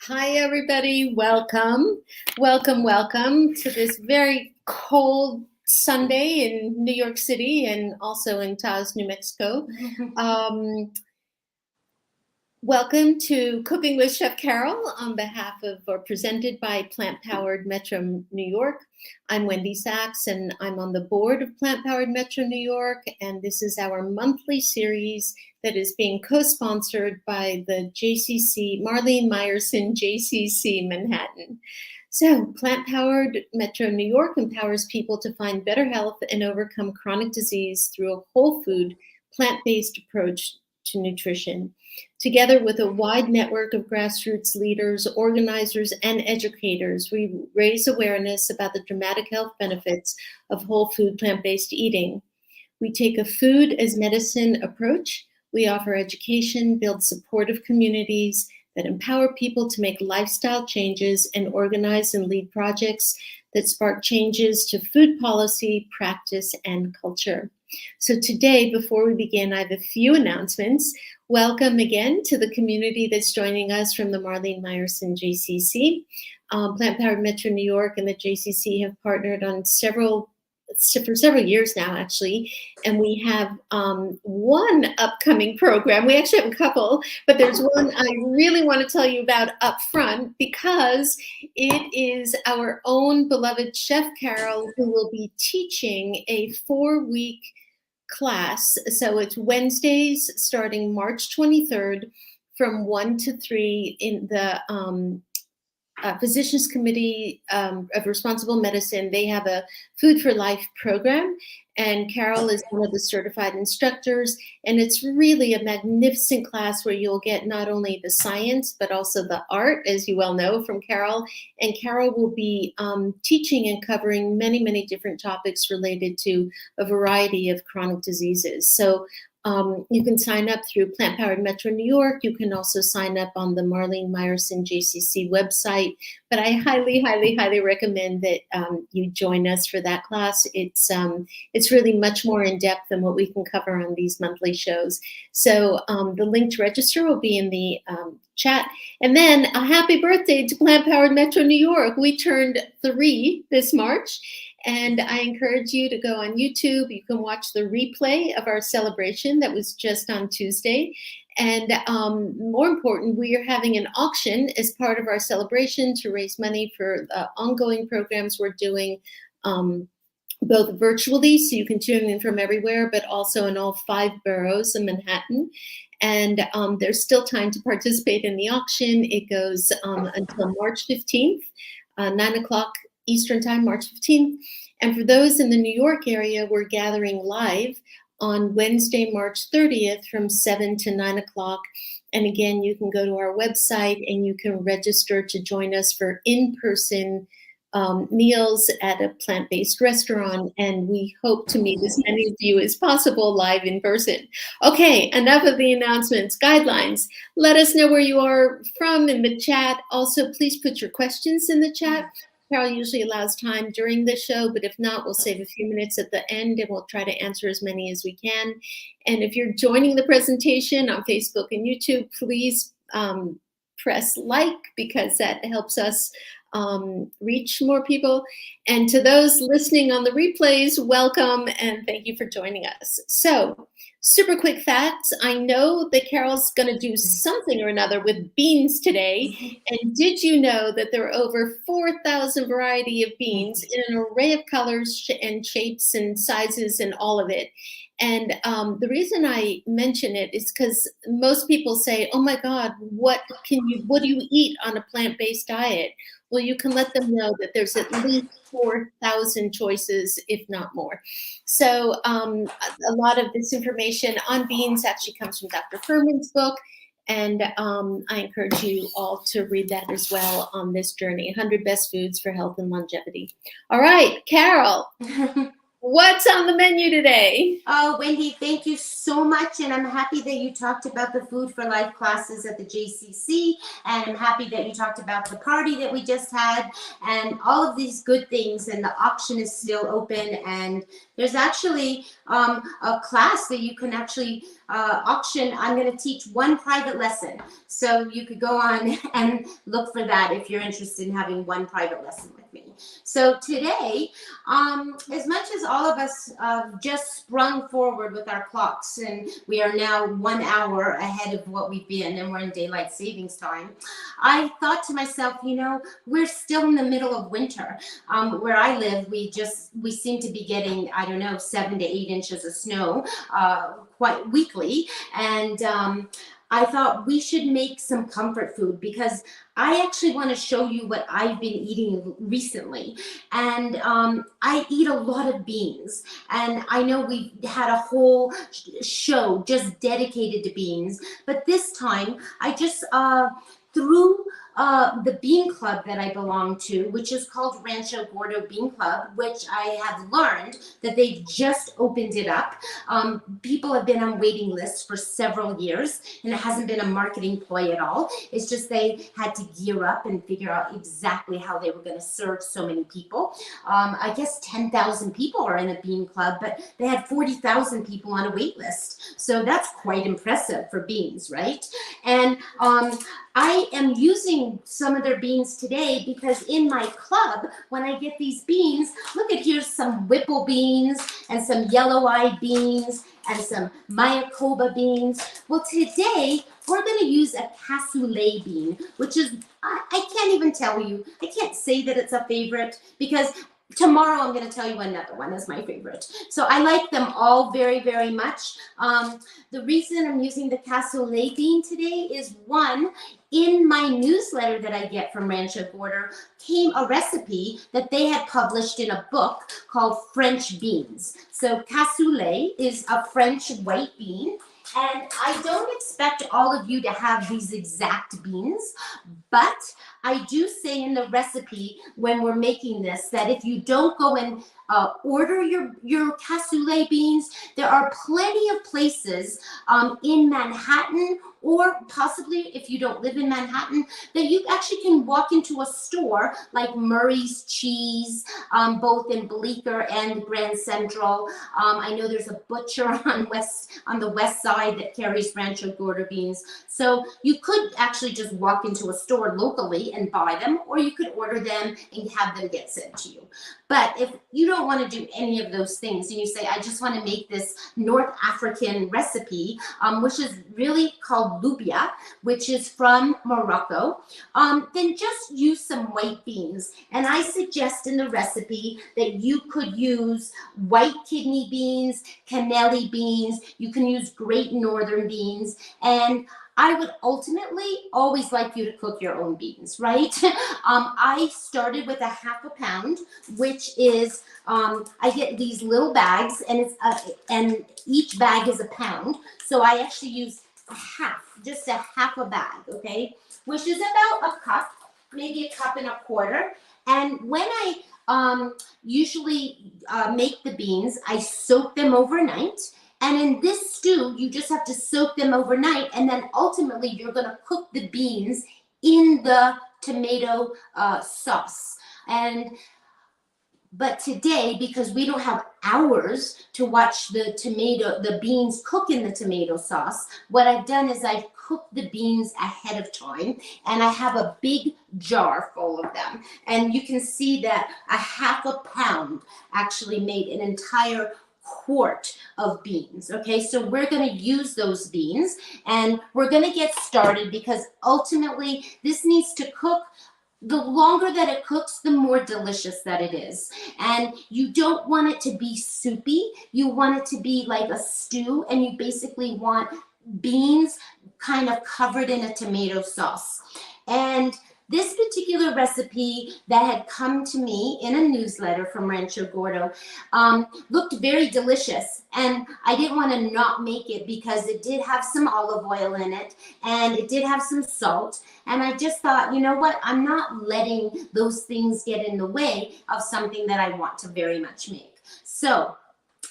Hi, everybody. Welcome to this very cold Sunday in New York City and also in Taos, New Mexico. Welcome to Cooking with Chef Carole on behalf of or presented by Plant Powered Metro New York. I'm Wendy Sachs and I'm on the board of Plant Powered Metro New York, and this is our monthly series that is being co-sponsored by the JCC, Marlene Meyerson JCC Manhattan. So Plant Powered Metro New York empowers people to find better health and overcome chronic disease through a whole food, plant-based approach to nutrition. Together with a wide network of grassroots leaders, organizers, and educators, we raise awareness about the dramatic health benefits of whole food plant-based eating. We take a food as medicine approach. We offer education, build supportive communities that empower people to make lifestyle changes and organize and lead projects that spark changes to food policy, practice, and culture. So today, before we begin, I have a few announcements. Welcome again to the community that's joining us from the Marlene Meyerson JCC. Plant Powered Metro New York and the JCC have partnered on for several years now, actually, and we have one upcoming program. We actually have a couple, but there's one I really want to tell you about up front because it is our own beloved Chef Carole who will be teaching a 4-week class. So it's Wednesdays starting March 23rd from 1 to 3 in the Physicians Committee of Responsible Medicine. They have a Food for Life program, and Carole is one of the certified instructors, and it's really a magnificent class where you'll get not only the science, but also the art, as you well know from Carole, and Carole will be teaching and covering many, many different topics related to a variety of chronic diseases. So you can sign up through Plant Powered Metro New York. You can also sign up on the Marlene Meyerson JCC website. But I highly, highly, highly recommend that you join us for that class. It's really much more in depth than what we can cover on these monthly shows. So the link to register will be in the chat. And then a happy birthday to Plant Powered Metro New York. We turned 3 this March. And I encourage you to go on YouTube. You can watch the replay of our celebration that was just on Tuesday. And more important, we are having an auction as part of our celebration to raise money for ongoing programs we're doing both virtually, so you can tune in from everywhere, but also in all 5 boroughs in Manhattan. And there's still time to participate in the auction. It goes until March 15th, 9 o'clock Eastern Time, March 15th. And for those in the New York area, we're gathering live on Wednesday, March 30th from 7 to 9 o'clock. And again, you can go to our website and you can register to join us for in-person meals at a plant-based restaurant. And we hope to meet as many of you as possible live in person. Okay, enough of the announcements. Guidelines. Let us know where you are from in the chat. Also, please put your questions in the chat. Carole usually allows time during the show, but if not, we'll save a few minutes at the end and we'll try to answer as many as we can. And if you're joining the presentation on Facebook and YouTube, please press like because that helps us reach more people. And to those listening on the replays, welcome and thank you for joining us. So, super quick facts. I know that Carole's going to do something or another with beans today. And did you know that there are over 4,000 variety of beans in an array of colors and shapes and sizes and all of it? And the reason I mention it is because most people say, oh my God, what do you eat on a plant-based diet? Well, you can let them know that there's at least 4,000 choices, if not more. So a lot of this information on beans actually comes from Dr. Furman's book. And I encourage you all to read that as well on this journey, 100 Best Foods for Health and Longevity. All right, Carole. What's on the menu today? Oh, Wendy, thank you so much. And I'm happy that you talked about the Food for Life classes at the JCC. And I'm happy that you talked about the party that we just had and all of these good things. And the auction is still open. And there's actually a class that you can actually auction. I'm going to teach one private lesson. So you could go on and look for that if you're interested in having one private lesson with me. So today, as much as all of us just sprung forward with our clocks and we are now 1 hour ahead of what we've been and we're in daylight savings time, I thought to myself, you know, we're still in the middle of winter. Where I live, we seem to be getting, I don't know, 7 to 8 inches of snow quite weekly. And I thought we should make some comfort food because I actually want to show you what I've been eating recently. And I eat a lot of beans. And I know we had a whole show just dedicated to beans. But this time, I just through the bean club that I belong to, which is called Rancho Gordo Bean Club, which I have learned that they've just opened it up. People have been on waiting lists for several years, and it hasn't been a marketing ploy at all. It's just they had to gear up and figure out exactly how they were going to serve so many people. I guess 10,000 people are in a bean club, but they had 40,000 people on a wait list. So that's quite impressive for beans, right? And I am using some of their beans today because in my club, when I get these beans, look at here's some Whipple beans and some yellow-eyed beans and some Mayakoba beans. Well, today we're going to use a cassoulet bean, which is, I can't even tell you, I can't say that it's a favorite because tomorrow I'm going to tell you another one is my favorite. So I like them all very, very much. The reason I'm using the cassoulet bean today is one, in my newsletter that I get from Rancho Gordo came a recipe that they had published in a book called French beans. So cassoulet is a French white bean. And I don't expect all of you to have these exact beans, but I do say in the recipe when we're making this that if you don't go and order your cassoulet beans, there are plenty of places in Manhattan, or possibly if you don't live in Manhattan, that you actually can walk into a store like Murray's Cheese, both in Bleecker and Grand Central. I know there's a butcher on the west side that carries Rancho Gordo beans. So you could actually just walk into a store locally and buy them, or you could order them and have them get sent to you. But if you don't want to do any of those things and you say, I just want to make this North African recipe, which is really called Loubia, which is from Morocco, then just use some white beans. And I suggest in the recipe that you could use white kidney beans, cannelli beans, you can use Great Northern beans, and I would ultimately always like you to cook your own beans, right? I started with a half a pound, which is, I get these little bags and and each bag is a pound. So I actually use just a half a bag, okay? Which is about a cup, maybe a cup and a quarter. And when I usually make the beans, I soak them overnight. And in this stew, you just have to soak them overnight, and then ultimately you're going to cook the beans in the tomato sauce. But today, because we don't have hours to watch the beans cook in the tomato sauce, what I've done is I've cooked the beans ahead of time, and I have a big jar full of them. And you can see that a half a pound actually made an entire quart of beans. Okay, so we're going to use those beans and we're going to get started because ultimately this needs to cook. The longer that it cooks, the more delicious that it is. And you don't want it to be soupy. You want it to be like a stew, and you basically want beans kind of covered in a tomato sauce. And this particular recipe that had come to me in a newsletter from Rancho Gordo looked very delicious, and I didn't want to not make it because it did have some olive oil in it and it did have some salt, and I just thought, you know what, I'm not letting those things get in the way of something that I want to very much make. So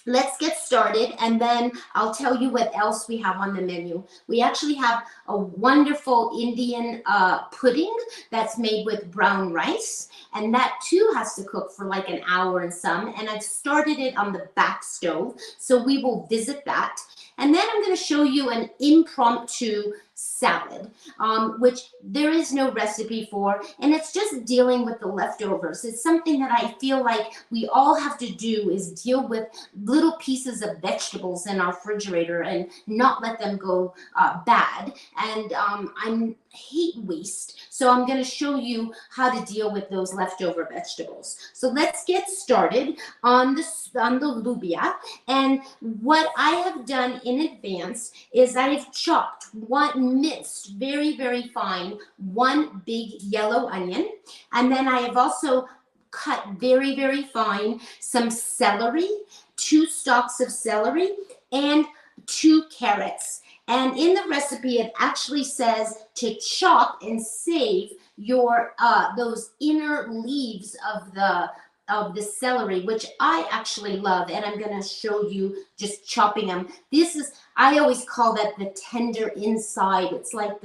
let's get started, and then I'll tell you what else we have on the menu. We actually have a wonderful Indian pudding that's made with brown rice, and that too has to cook for like an hour and some, and I've started it on the back stove, so we will visit that. And then I'm going to show you an impromptu salad, which there is no recipe for, and it's just dealing with the leftovers. It's something that I feel like we all have to do, is deal with little pieces of vegetables in our refrigerator and not let them go bad. And I hate waste, so I'm going to show you how to deal with those leftover vegetables. So let's get started on the loubia. And what I have done in advance is I've chopped minced very, very fine, one big yellow onion. And then I have also cut very, very fine some celery, 2 stalks of celery, and 2 carrots. And in the recipe, it actually says to chop and save your those inner leaves of the celery, which I actually love, and I'm going to show you just chopping them. This is, I always call that the tender inside. It's like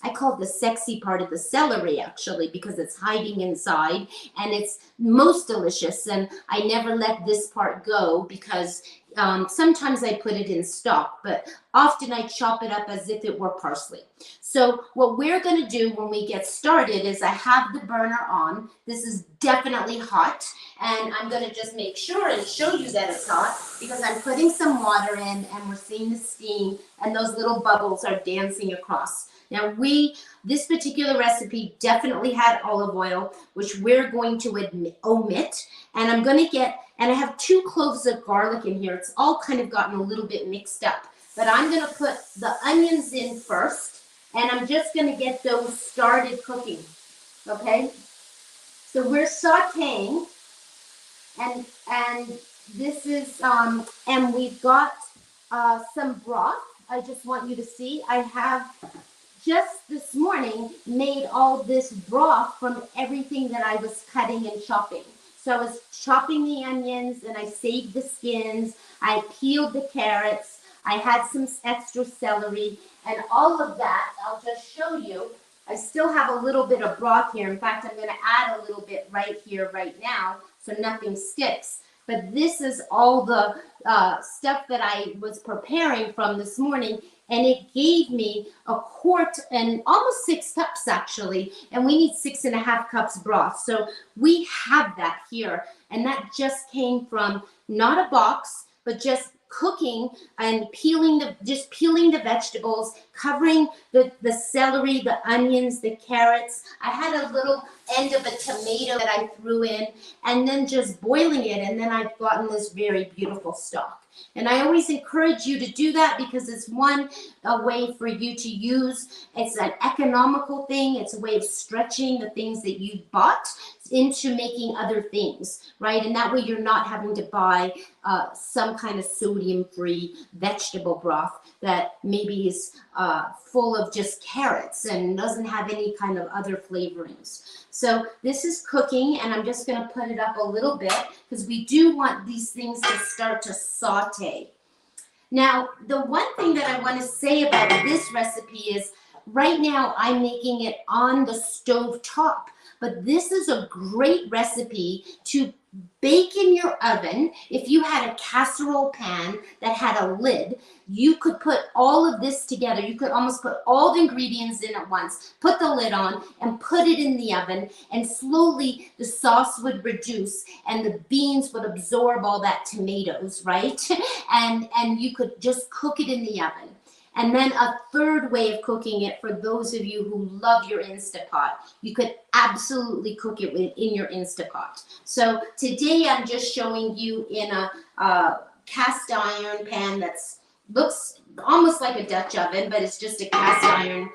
I call it the sexy part of the celery, actually, because it's hiding inside, and it's most delicious. And I never let this part go because sometimes I put it in stock, but often I chop it up as if it were parsley. So what we're going to do when we get started is I have the burner on. This is definitely hot, and I'm going to just make sure and show you that it's hot because I'm putting some water in, and we're seeing the steam, and those little bubbles are dancing across. Now this particular recipe definitely had olive oil, which we're going to omit, and I'm going to get, and I have 2 cloves of garlic in here. It's all kind of gotten a little bit mixed up, but I'm going to put the onions in first, and I'm just going to get those started cooking, okay? So we're sauteing, and this is, and we've got some broth. I just want you to see, I have just this morning made all this broth from everything that I was cutting and chopping. So I was chopping the onions, and I saved the skins, I peeled the carrots, I had some extra celery, and all of that, I'll just show you. I still have a little bit of broth here. In fact, I'm going to add a little bit right here, right now, so nothing sticks. But this is all the stuff that I was preparing from this morning, and it gave me a quart and almost 6 cups actually, and we need 6.5 cups broth. So we have that here, and that just came from not a box, but just cooking and peeling the vegetables, covering the celery, the onions, the carrots. I had a little end of a tomato that I threw in, and then just boiling it, and then I've gotten this very beautiful stock. And I always encourage you to do that because it's a way for you to use. It's an economical thing. It's a way of stretching the things that you bought into making other things, right? And that way you're not having to buy some kind of sodium-free vegetable broth that maybe is full of just carrots and doesn't have any kind of other flavorings. So this is cooking, and I'm just going to put it up a little bit because we do want these things to start to saute. Now, the one thing that I want to say about this recipe is right now I'm making it on the stove top, but this is a great recipe to bake in your oven. If you had a casserole pan that had a lid, you could put all of this together. You could almost put all the ingredients in at once, put the lid on, and put it in the oven, and slowly the sauce would reduce and the beans would absorb all that tomatoes, right? And you could just cook it in the oven. And then a third way of cooking it, for those of you who love your Instapot, you could absolutely cook it in your Instapot. So today I'm just showing you in a cast iron pan that looks almost like a Dutch oven, but it's just a cast iron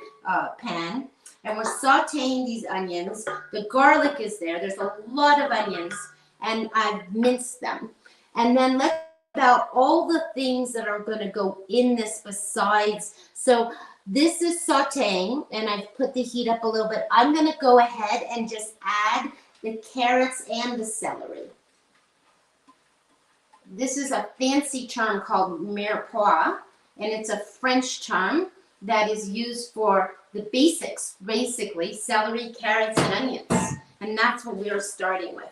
pan. And we're sauteing these onions. The garlic is there. There's a lot of onions, and I've minced them. And then let's about all the things that are going to go in this besides. So this is sauteing, and I've put the heat up a little bit. I'm going to go ahead and just add the carrots and the celery. this is a fancy term called mirepoix, and it's a French term that is used for the basics, basically celery, carrots, and onions. And that's what we are starting with.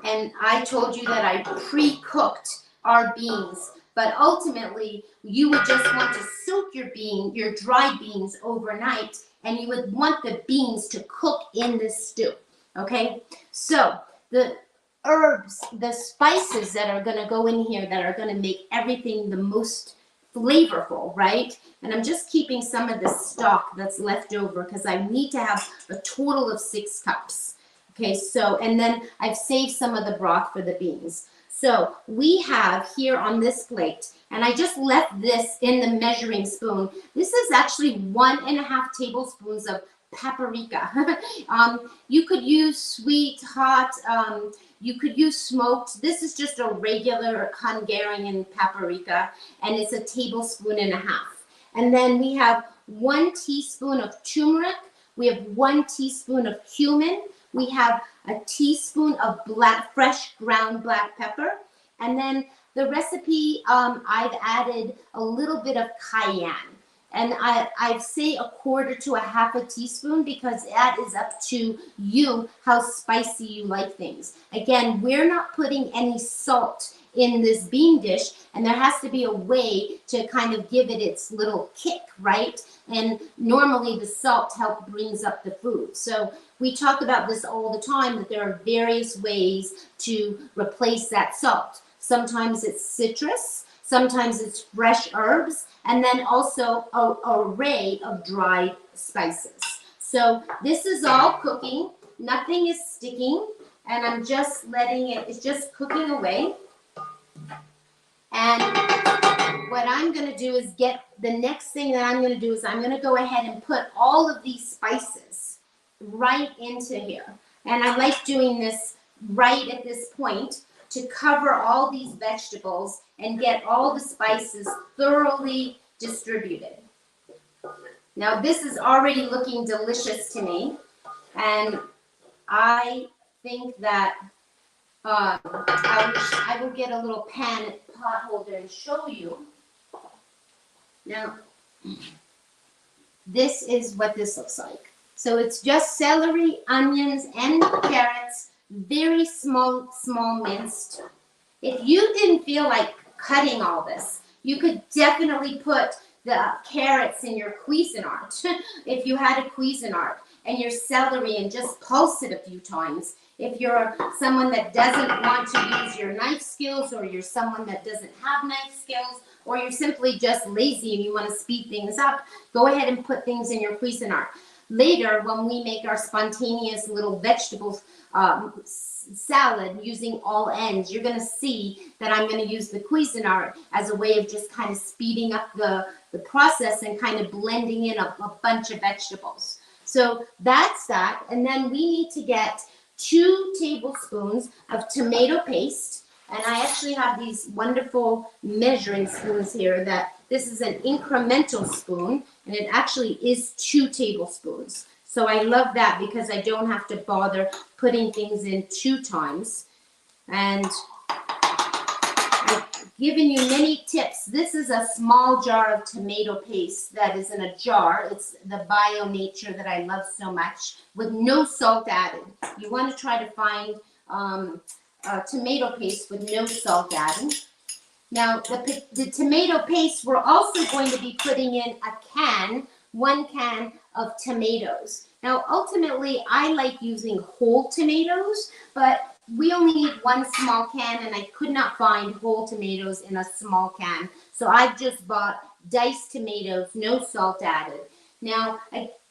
And I told you that I pre-cooked our beans, but ultimately you would just want to soak your dried beans overnight, and you would want the beans to cook in this stew. Okay, so the herbs, the spices that are going to go in here that are going to make everything the most flavorful, right? And I'm just keeping some of the stock that's left over because I need to have a total of 6 cups. Okay, so, and then I've saved some of the broth for the beans. So we have here on this plate, and I just left this in the measuring spoon. This is actually 1.5 tablespoons of paprika. You could use sweet, hot, you could use smoked. This is just a regular Hungarian paprika, and it's 1.5 tablespoons. And then we have 1 teaspoon of turmeric. We have 1 teaspoon of cumin. We have a teaspoon of fresh ground black pepper. And then the recipe, I've added a little bit of cayenne. And I'd say 1/4 to 1/2 teaspoon because that is up to you how spicy you like things. Again, we're not putting any salt in this bean dish, and there has to be a way to kind of give it its little kick, right? And normally the salt brings up the food. So we talk about this all the time, that there are various ways to replace that salt. Sometimes it's citrus, sometimes it's fresh herbs, and then also an array of dried spices. So this is all cooking. Nothing is sticking, and I'm just letting it's just cooking away. And what I'm going to do is the next thing that I'm going to do is I'm going to go ahead and put all of these spices right into here. And I like doing this right at this point to cover all these vegetables and get all the spices thoroughly distributed. Now this is already looking delicious to me, and I think that I will get a little pot holder and show you. Now, this is what this looks like. So it's just celery, onions, and carrots, very small minced. If you didn't feel like cutting all this, you could definitely put the carrots in your Cuisinart, if you had a Cuisinart, and your celery, and just pulse it a few times. If you're someone that doesn't want to use your knife skills, or you're someone that doesn't have knife skills, or you're simply just lazy and you want to speed things up, go ahead and put things in your Cuisinart. Later, when we make our spontaneous little vegetable salad using all ends, you're going to see that I'm going to use the Cuisinart as a way of just kind of speeding up the process and kind of blending in a bunch of vegetables. So that's that. And then we need to get 2 tablespoons of tomato paste. And I actually have these wonderful measuring spoons here that this is an incremental spoon, and it actually is 2 tablespoons. So I love that because I don't have to bother putting things in 2 times. And I've given you many tips. This is a small jar of tomato paste that is in a jar. It's the Bio Nature that I love so much, with no salt added. You want to try to find tomato paste with no salt added. Now, the tomato paste, we're also going to be putting in 1 can of tomatoes. Now, ultimately, I like using whole tomatoes, but we only need 1 small can, and I could not find whole tomatoes in a small can. So I've just bought diced tomatoes, no salt added. Now,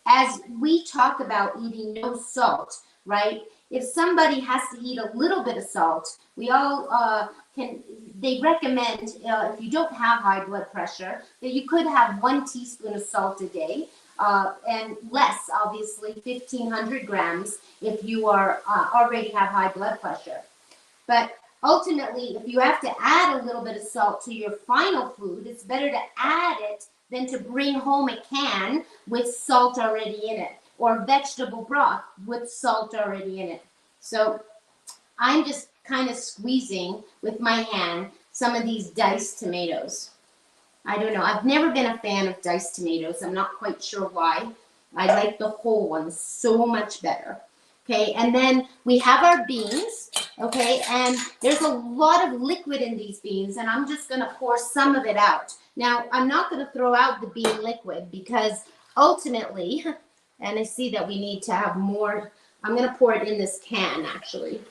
as we talk about eating no salt, right? If somebody has to eat a little bit of salt, we all they recommend, if you don't have high blood pressure, that you could have 1 teaspoon of salt a day, and less, obviously, 1,500 grams if you are already have high blood pressure. But ultimately, if you have to add a little bit of salt to your final food, it's better to add it than to bring home a can with salt already in it, or vegetable broth with salt already in it. So I'm just kind of squeezing with my hand some of these diced tomatoes. I don't know. I've never been a fan of diced tomatoes. I'm not quite sure why. I like the whole ones so much better. Okay, and then we have our beans, okay, and there's a lot of liquid in these beans, and I'm just going to pour some of it out. Now, I'm not going to throw out the bean liquid because ultimately, and I see that we need to have more, I'm going to pour it in this can, actually.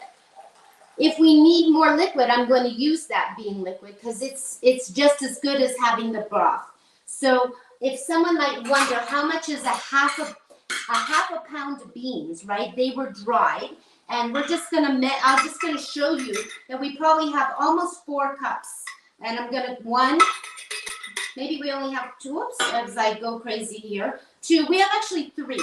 If we need more liquid, I'm going to use that bean liquid because it's just as good as having the broth. So if someone might wonder how much is a half a pound of beans, right? They were dried, and we're just gonna I'm just gonna show you that we probably have almost 4 cups, and I'm gonna maybe we only have 2. Oops, as I go crazy here. 2. We have actually 3.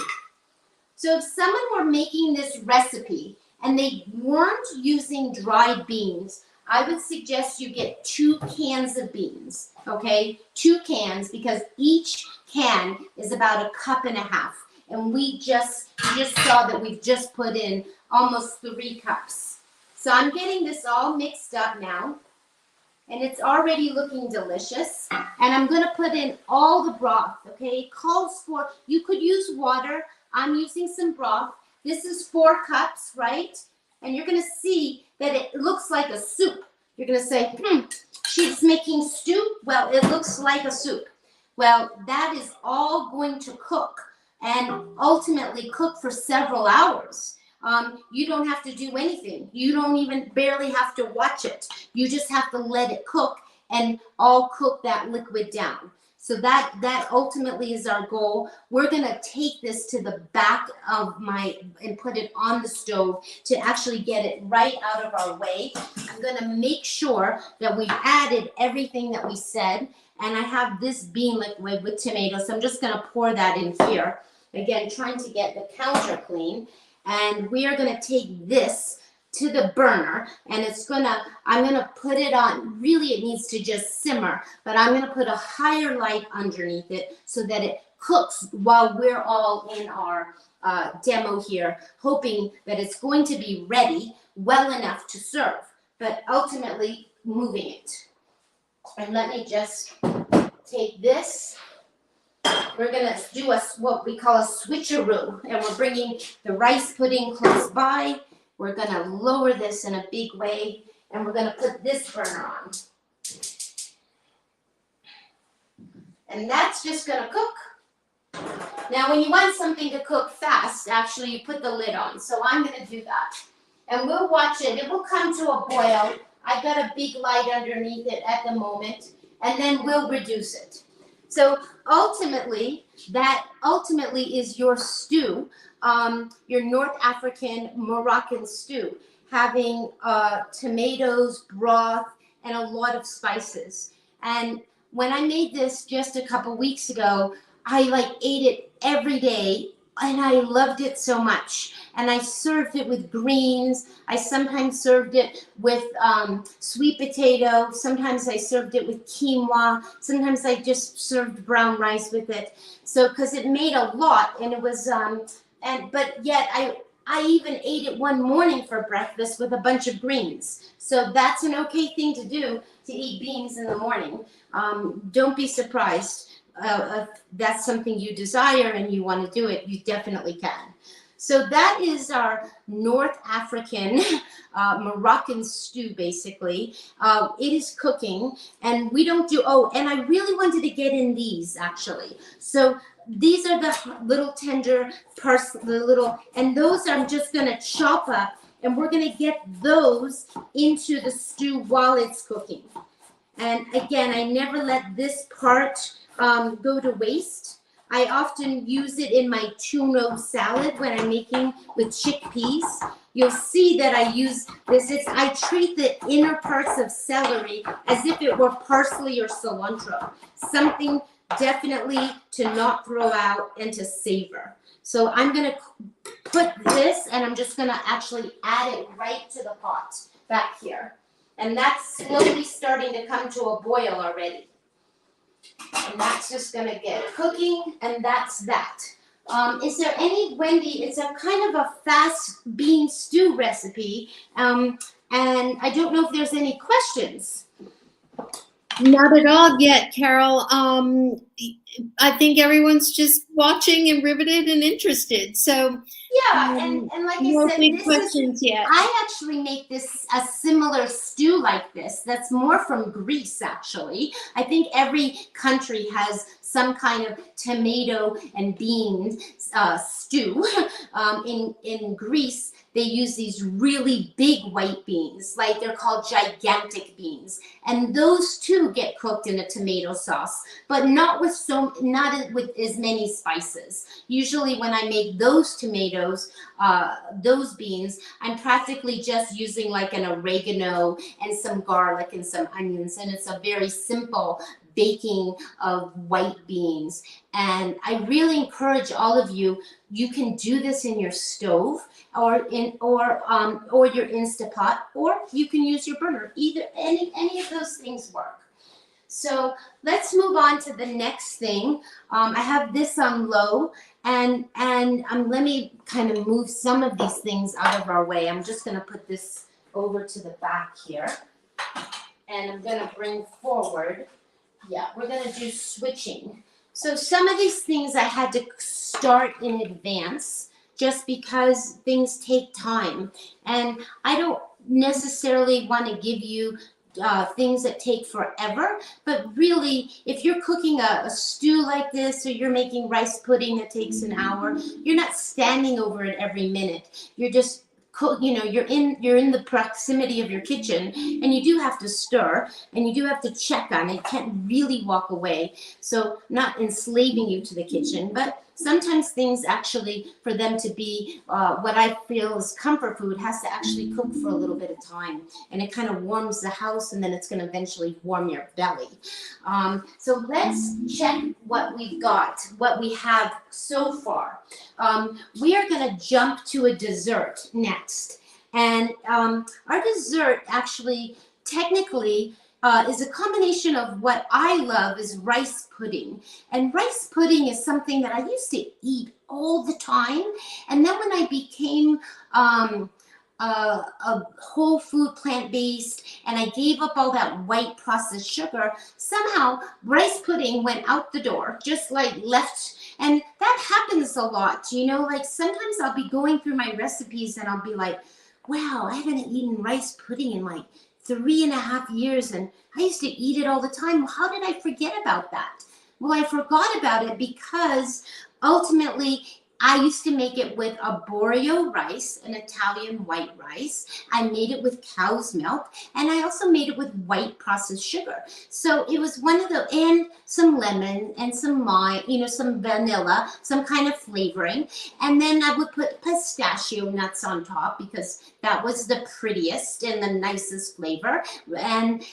So if someone were making this recipe and they weren't using dried beans, I would suggest you get 2 cans of beans, okay? 2 cans, because each can is about 1.5 cups. And we just saw that we've just put in almost 3 cups. So I'm getting this all mixed up now. And it's already looking delicious. And I'm going to put in all the broth, okay? It calls for, you could use water. I'm using some broth. This is 4 cups, right? And you're going to see that it looks like a soup. You're going to say, she's making stew? Well, it looks like a soup. Well, that is all going to cook and ultimately cook for several hours. You don't have to do anything. You don't even barely have to watch it. You just have to let it cook and all cook that liquid down. So that ultimately is our goal. We're going to take this to the back of and put it on the stove to actually get it right out of our way. I'm going to make sure that we've added everything that we said. And I have this bean liquid with tomatoes. So I'm just going to pour that in here. Again, trying to get the counter clean. And we are going to take this to the burner, and I'm going to put it on. Really, it needs to just simmer, but I'm going to put a higher light underneath it so that it cooks while we're all in our demo here, hoping that it's going to be ready well enough to serve, but ultimately moving it. And let me just take this. We're going to do what we call a switcheroo, and we're bringing the rice pudding close by. We're going to lower this in a big way, and we're going to put this burner on. And that's just going to cook. Now, when you want something to cook fast, actually, you put the lid on. So I'm going to do that. And we'll watch it. It will come to a boil. I've got a big light underneath it at the moment, and then we'll reduce it. So ultimately, that is your stew, your North African Moroccan stew, having tomatoes, broth, and a lot of spices. And when I made this just a couple weeks ago, I ate it every day, and I loved it so much. And I served it with greens. I sometimes served it with sweet potato. Sometimes I served it with quinoa. Sometimes I just served brown rice with it. So, because it made a lot, and it was, but yet I even ate it one morning for breakfast with a bunch of greens. So that's an okay thing to do, to eat beans in the morning. Don't be surprised. If that's something you desire and you want to do it, you definitely can. So that is our North African Moroccan stew, basically. It is cooking, and we don't do, and I really wanted to get in these, actually. So these are the little tender parts, and those I'm just going to chop up, and we're going to get those into the stew while it's cooking. And again, I never let this part go to waste. I often use it in my tuna salad when I'm making with chickpeas. You'll see that I use this. I treat the inner parts of celery as if it were parsley or cilantro. Something definitely to not throw out and to savor. So I'm going to put this, and I'm just going to actually add it right to the pot back here. And that's slowly starting to come to a boil already. And that's just going to get cooking, and that's that. Is there any, Wendy, it's a kind of a fast bean stew recipe. And I don't know if there's any questions. Not at all yet, Carole. I think everyone's just watching and riveted and interested. So yeah, and like I no said, big questions yet. I actually make this a similar stew like this. That's more from Greece, actually. I think every country has some kind of tomato and beans stew. In Greece, they use these really big white beans, like they're called gigantic beans, and those too get cooked in a tomato sauce, but not with as many spices. Usually, when I make those tomatoes, those beans, I'm practically just using like an oregano and some garlic and some onions, and it's a very simple baking of white beans. And I really encourage all of you, you can do this in your stove or your Instapot, or you can use your burner. Either any of those things work. So let's move on to the next thing. I have this on low, and let me kind of move some of these things out of our way. I'm just going to put this over to the back here, and I'm going to bring forward. Yeah, we're going to do switching. So some of these things I had to start in advance just because things take time. And I don't necessarily want to give you things that take forever, but really, if you're cooking a stew like this, or you're making rice pudding that takes an hour, you're not standing over it every minute. You're just you're in the proximity of your kitchen, and you do have to stir, and you do have to check on it. You can't really walk away. So not enslaving you to the kitchen, but sometimes things actually, for them to be what I feel is comfort food, has to actually cook for a little bit of time, and it kind of warms the house, and then it's going to eventually warm your belly. So let's check what we've got, what we have so far. We are going to jump to a dessert next, and our dessert actually technically is a combination of what I love is rice pudding. And rice pudding is something that I used to eat all the time. And then when I became a whole food plant-based, and I gave up all that white processed sugar, somehow rice pudding went out the door, just like left. And that happens a lot, like sometimes I'll be going through my recipes and I'll be like, wow, I haven't eaten rice pudding in like 3.5 years, and I used to eat it all the time. How did I forget about that? Well, I forgot about it because ultimately I used to make it with arborio rice, an Italian white rice. I made it with cow's milk, and I also made it with white processed sugar. So it was one of the, and some lemon and some some vanilla, some kind of flavoring. And then I would put pistachio nuts on top because that was the prettiest and the nicest flavor. And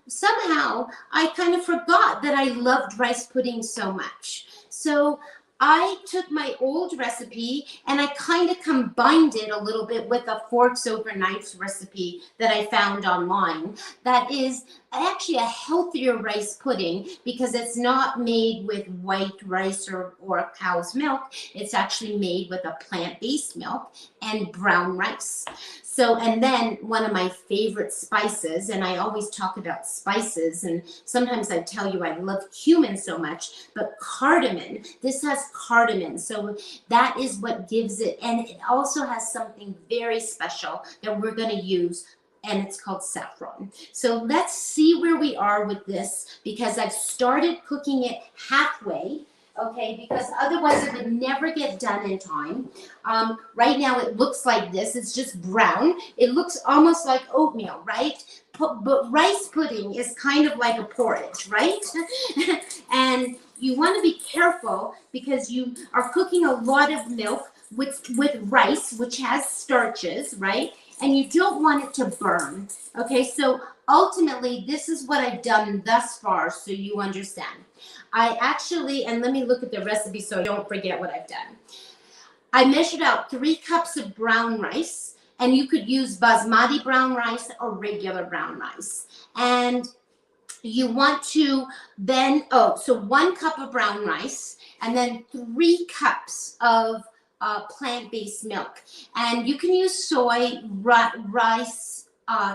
somehow I kind of forgot that I loved rice pudding so much. So I took my old recipe and I kind of combined it a little bit with a forks over knives recipe that I found online. That is actually a healthier rice pudding because it's not made with white rice or cow's milk. It's actually made with a plant-based milk and brown rice. So, and then one of my favorite spices, and I always talk about spices, and sometimes I tell you I love cumin so much, but cardamom, this has cardamom. So that is what gives it, and it also has something very special that we're going to use, and it's called saffron. So let's see where we are with this, because I've started cooking it halfway. Okay, because otherwise it would never get done in time. Right now it looks like this. It's just brown. It looks almost like oatmeal, right? But rice pudding is kind of like a porridge, right? And you want to be careful because you are cooking a lot of milk with rice, which has starches, right? And you don't want it to burn. Okay, so ultimately this is what I've done thus far, so you understand. I actually, and let me look at the recipe so I don't forget what I've done. I measured out 3 cups of brown rice, and you could use basmati brown rice or regular brown rice. And you want to then, so 1 cup of brown rice, and then 3 cups of plant-based milk. And you can use soy, rice,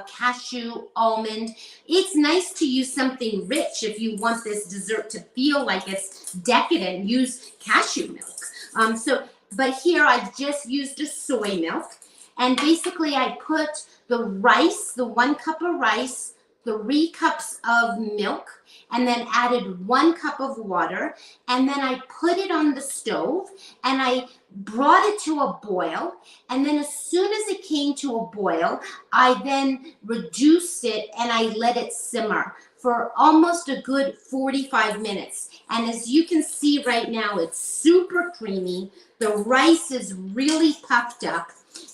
cashew, almond. It's nice to use something rich if you want this dessert to feel like it's decadent. Use cashew milk. But here I just used a soy milk. And basically I put the rice, the 1 cup of rice, 3 cups of milk, and then added 1 cup of water. And then I put it on the stove and I brought it to a boil. And then as soon as it came to a boil, I then reduced it and I let it simmer for almost a good 45 minutes. And as you can see right now, it's super creamy. The rice is really puffed up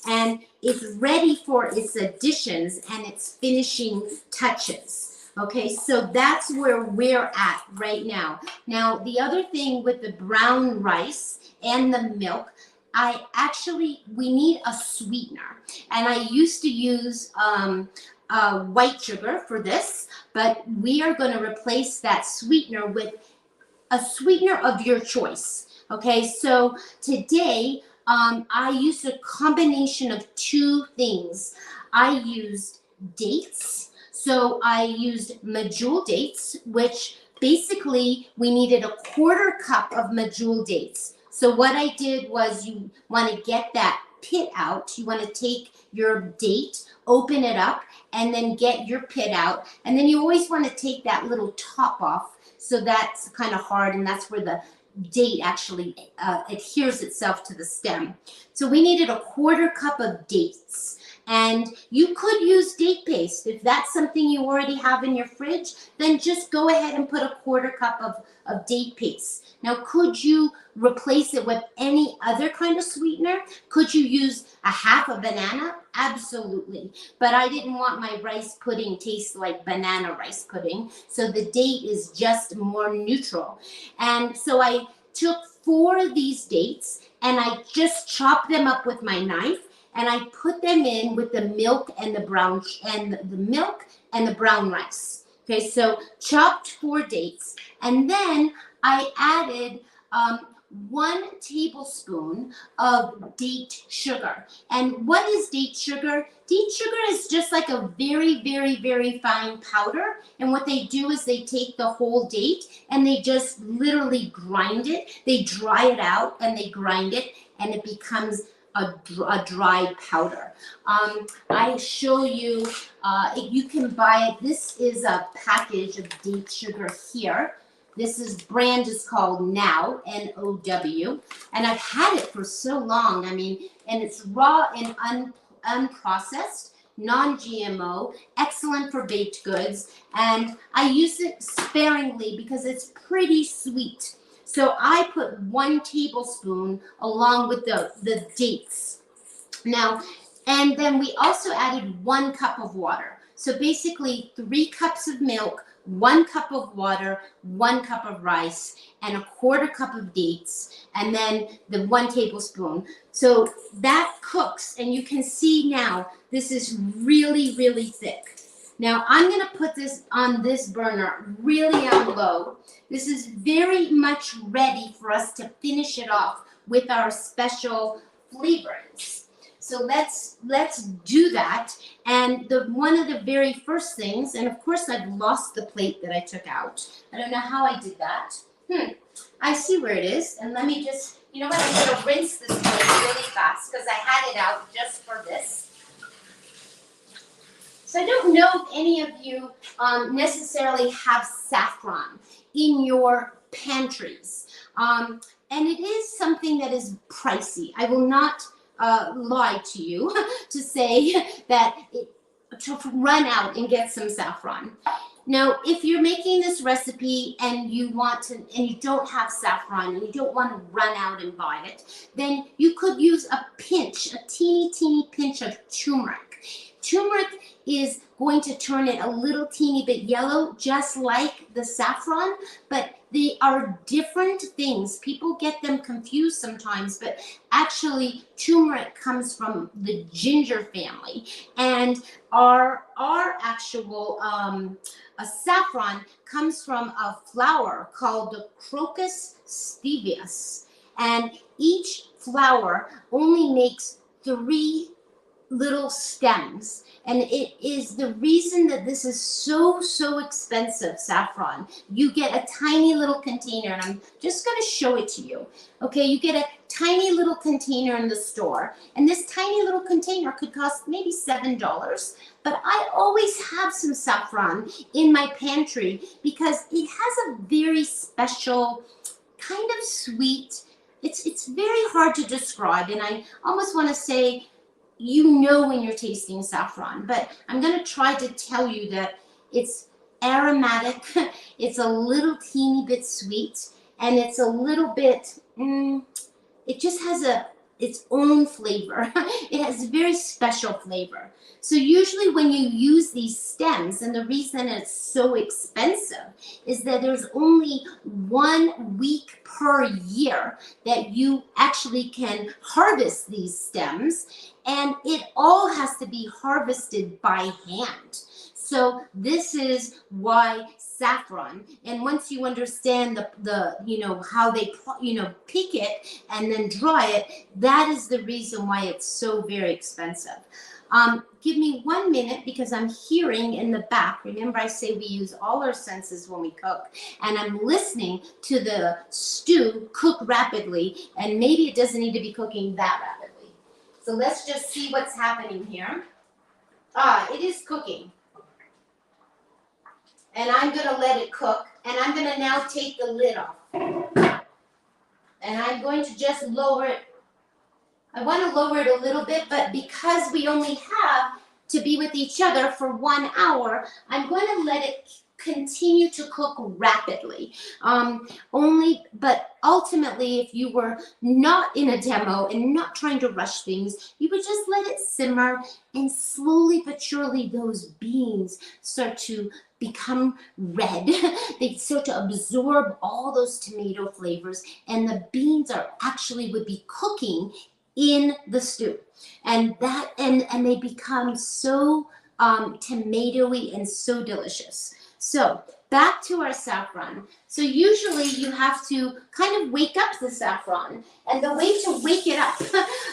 and it's ready for its additions and its finishing touches. Okay, so that's where we're at right now. Now, the other thing with the brown rice and the milk, we need a sweetener. And I used to use white sugar for this, but we are going to replace that sweetener with a sweetener of your choice. Okay, so today I used a combination of 2 things. I used dates. So I used medjool dates, which basically we needed a 1/4 cup of medjool dates. So what I did was, you want to get that pit out. You want to take your date, open it up, and then get your pit out. And then you always want to take that little top off. So that's kind of hard, and that's where the date actually adheres itself to the stem. So we needed a 1/4 cup of dates. And you could use date paste. If that's something you already have in your fridge, then just go ahead and put a 1/4 cup of date paste. Now, could you replace it with any other kind of sweetener? Could you use a half a banana? Absolutely. But I didn't want my rice pudding taste like banana rice pudding. So the date is just more neutral. And so I took 4 of these dates and I just chopped them up with my knife. And I put them in with the milk and the brown rice. Okay, so chopped 4 dates, and then I added 1 tablespoon of date sugar. And what is date sugar? Date sugar is just like a very, very, very fine powder. And what they do is they take the whole date and they just literally grind it. They dry it out and they grind it, and it becomes a dried powder. I show you, you can buy it. This is a package of date sugar here. This brand is called Now, N-O-W, and I've had it for so long. I mean, and it's raw and unprocessed, non-GMO, excellent for baked goods, and I use it sparingly because it's pretty sweet. So I put 1 tablespoon along with the dates. Now, and then we also added 1 cup of water. So basically 3 cups of milk, 1 cup of water, 1 cup of rice, and a 1/4 cup of dates, and then the 1 tablespoon. So that cooks, and you can see now this is really, really thick. Now I'm going to put this on this burner really on low. This is very much ready for us to finish it off with our special flavorings. So let's do that. And one of the very first things, and of course I've lost the plate that I took out. I don't know how I did that. I see where it is. And let me just, you know what, I'm going to rinse this plate really fast because I had it out just for this. So I don't know if any of you necessarily have saffron in your pantries. And it is something that is pricey. I will not lie to you to say that to run out and get some saffron. Now, if you're making this recipe and you don't have saffron and you don't want to run out and buy it, then you could use a teeny pinch of turmeric. Turmeric is going to turn it a little teeny bit yellow, just like the saffron, but they are different things. People get them confused sometimes, but actually turmeric comes from the ginger family, and our actual a saffron comes from a flower called the Crocus stevius, and each flower only makes 3 little stems, and it is the reason that this is so expensive. Saffron, you get a tiny little container, and I'm just going to show it to you. Okay, you get a tiny little container in the store, and this tiny little container could cost maybe $7, but I always have some saffron in my pantry because it has a very special kind of sweet, it's very hard to describe, and I almost want to say, you know, when you're tasting saffron, but I'm going to try to tell you that it's aromatic, it's a little teeny bit sweet, and it's a little bit, it just has its own flavor. It has a very special flavor. So usually when you use these stems, and the reason it's so expensive is that there's only 1 week per year that you actually can harvest these stems, and it all has to be harvested by hand. So this is why saffron, and once you understand the you know, how they pick it and then dry it, that is the reason why it's so very expensive. Give me 1 minute because I'm hearing in the back. Remember, I say we use all our senses when we cook, and I'm listening to the stew cook rapidly, and maybe it doesn't need to be cooking that rapidly. So let's just see what's happening here. It is cooking. And I'm going to let it cook, and I'm going to now take the lid off. And I'm going to just lower it. I want to lower it a little bit, but because we only have to be with each other for 1 hour, I'm going to let it continue to cook rapidly. But ultimately, if you were not in a demo and not trying to rush things, you would just let it simmer, and slowly but surely those beans start to become red. They start to absorb all those tomato flavors, and the beans are actually would be cooking in the stew, and they become so tomatoey and so delicious. So back to our saffron. So usually you have to kind of wake up the saffron, and the way to wake it up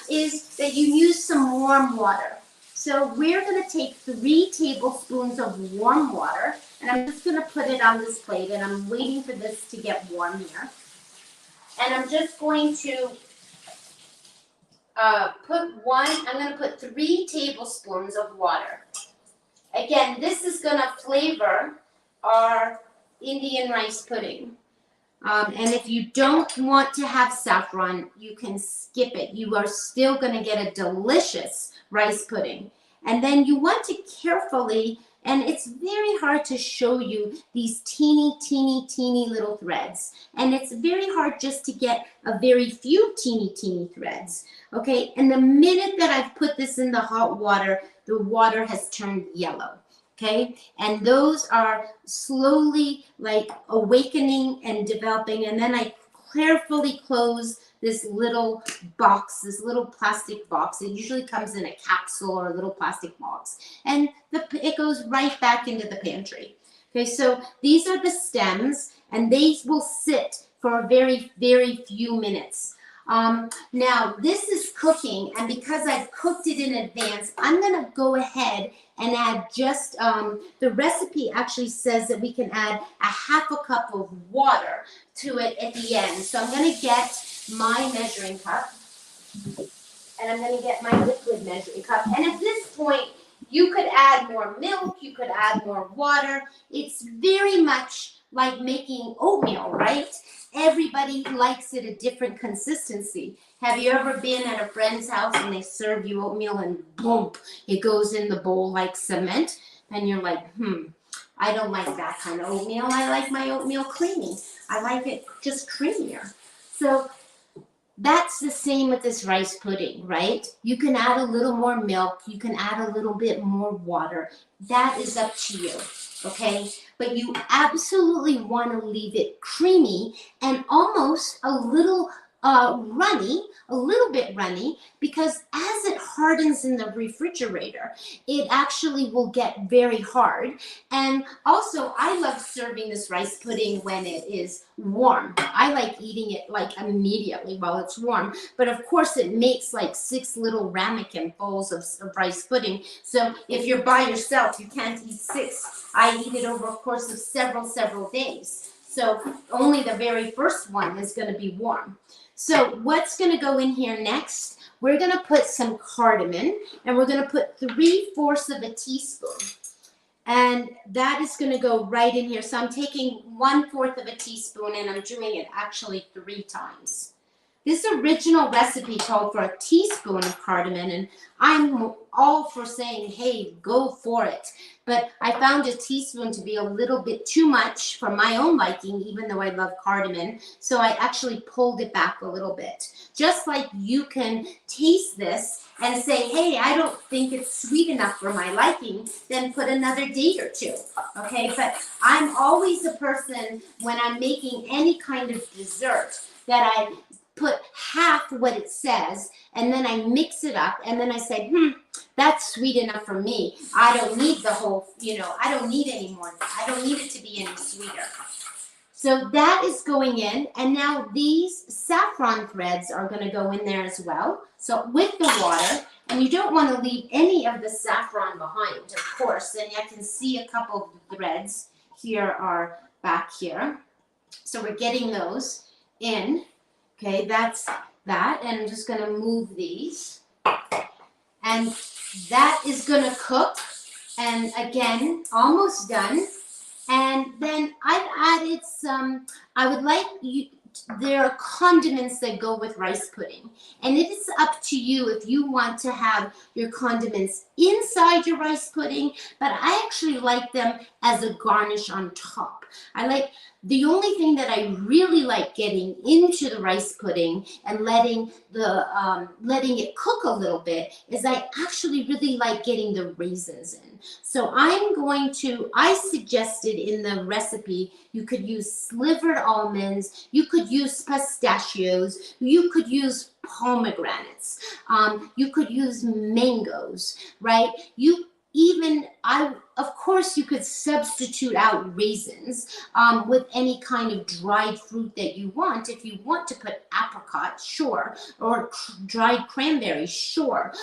is that you use some warm water. So we're going to take 3 tablespoons of warm water, and I'm just going to put it on this plate, and I'm waiting for this to get warm here. And I'm just going to I'm going to put 3 tablespoons of water. Again, this is going to flavor our Indian rice pudding. And if you don't want to have saffron, you can skip it. You are still going to get a delicious rice pudding. And then you want to carefully, and it's very hard to show you these teeny little threads. And it's very hard just to get a very few teeny threads. Okay, and the minute that I've put this in the hot water, the water has turned yellow. Okay, and those are slowly like awakening and developing, and then I carefully close this little box, this little plastic box. It usually comes in a capsule or a little plastic box, and it goes right back into the pantry. Okay, so these are the stems, and they will sit for a very few minutes. Now this is cooking, and because I've cooked it in advance, I'm gonna go ahead and add just, the recipe actually says that we can add a half a cup of water to it at the end. So I'm gonna get my measuring cup, and I'm gonna get my liquid measuring cup. And at this point, you could add more milk, you could add more water. It's very much like making oatmeal, right? Everybody likes it a different consistency. Have you ever been at a friend's house and they serve you oatmeal and boom, it goes in the bowl like cement? And you're like, I don't like that kind of oatmeal. I like my oatmeal creamy. I like it just creamier. So That's the same with this rice pudding, right? You can add a little more milk. You can add a little bit more water. That is up to you, okay? But you absolutely want to leave it creamy and almost a little bit runny, because as it hardens in the refrigerator, it actually will get very hard. And also, I love serving this rice pudding when it is warm. I like eating it like immediately while it's warm. But of course, it makes like 6 little ramekin bowls of rice pudding. So if you're by yourself, you can't eat 6. I eat it over a course of several days. So only the very first one is going to be warm. So what's going to go in here next? We're going to put some cardamom, and we're going to put 3/4 of a teaspoon. And that is going to go right in here. So I'm taking 1/4 of a teaspoon, and I'm doing it actually 3 times. This original recipe called for a teaspoon of cardamom, and I'm all for saying, hey, go for it. But I found a teaspoon to be a little bit too much for my own liking, even though I love cardamom. So I actually pulled it back a little bit. Just like you can taste this and say, hey, I don't think it's sweet enough for my liking, then put another date or 2, okay? But I'm always a person, when I'm making any kind of dessert, that I put half what it says, and then I mix it up, and then I say, that's sweet enough for me. I don't need the whole, I don't need any more. I don't need it to be any sweeter. So that is going in, and now these saffron threads are going to go in there as well. So with the water, and you don't want to leave any of the saffron behind, of course, and I can see a couple of the threads here are back here. So we're getting those in. Okay, that's that, and I'm just going to move these. And that is going to cook, and again, almost done. And then I've added some, there are condiments that go with rice pudding. And it is up to you if you want to have your condiments inside your rice pudding, but I actually like them as a garnish on top. The only thing that I really like getting into the rice pudding and letting it cook a little bit is I actually really like getting the raisins in. So I suggested in the recipe, you could use slivered almonds, you could use pistachios, you could use pomegranates, you could use mangoes, right? Of course, you could substitute out raisins with any kind of dried fruit that you want. If you want to put apricot, sure, or dried cranberries, sure.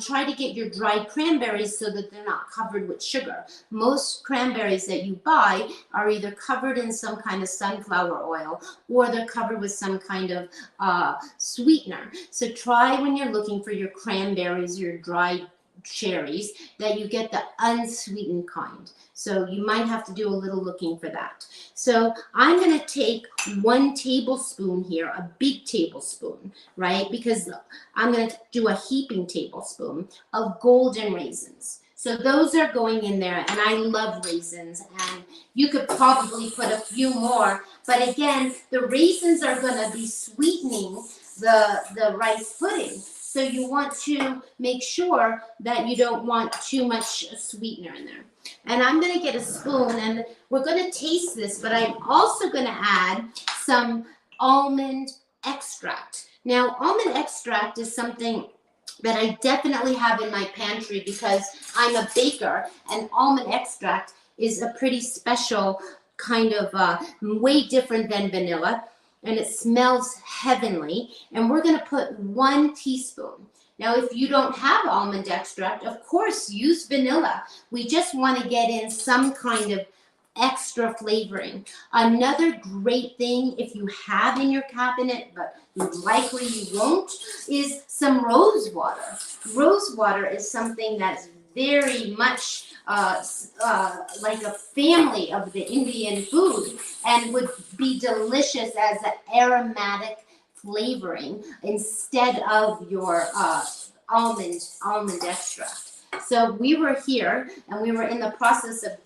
Try to get your dried cranberries so that they're not covered with sugar. Most cranberries that you buy are either covered in some kind of sunflower oil, or they're covered with some kind of sweetener. So try, when you're looking for your cranberries, your dried cherries, that you get the unsweetened kind. So you might have to do a little looking for that. So I'm going to take 1 tablespoon here, a big tablespoon, right? Because I'm going to do a heaping tablespoon of golden raisins. So those are going in there, and I love raisins, and you could probably put a few more. But again, the raisins are going to be sweetening the rice pudding. So you want to make sure that you don't want too much sweetener in there. And I'm going to get a spoon, and we're going to taste this, but I'm also going to add some almond extract. Now, almond extract is something that I definitely have in my pantry because I'm a baker, and almond extract is a pretty special kind of way different than vanilla. And it smells heavenly. And we're going to put 1 teaspoon. Now, if you don't have almond extract, of course, use vanilla. We just want to get in some kind of extra flavoring. Another great thing, if you have in your cabinet, but likely you won't, is some rose water. Rose water is something that's very much like a family of the Indian food, and would be delicious as an aromatic flavoring instead of your almond extract. So we were here, and we were in the process of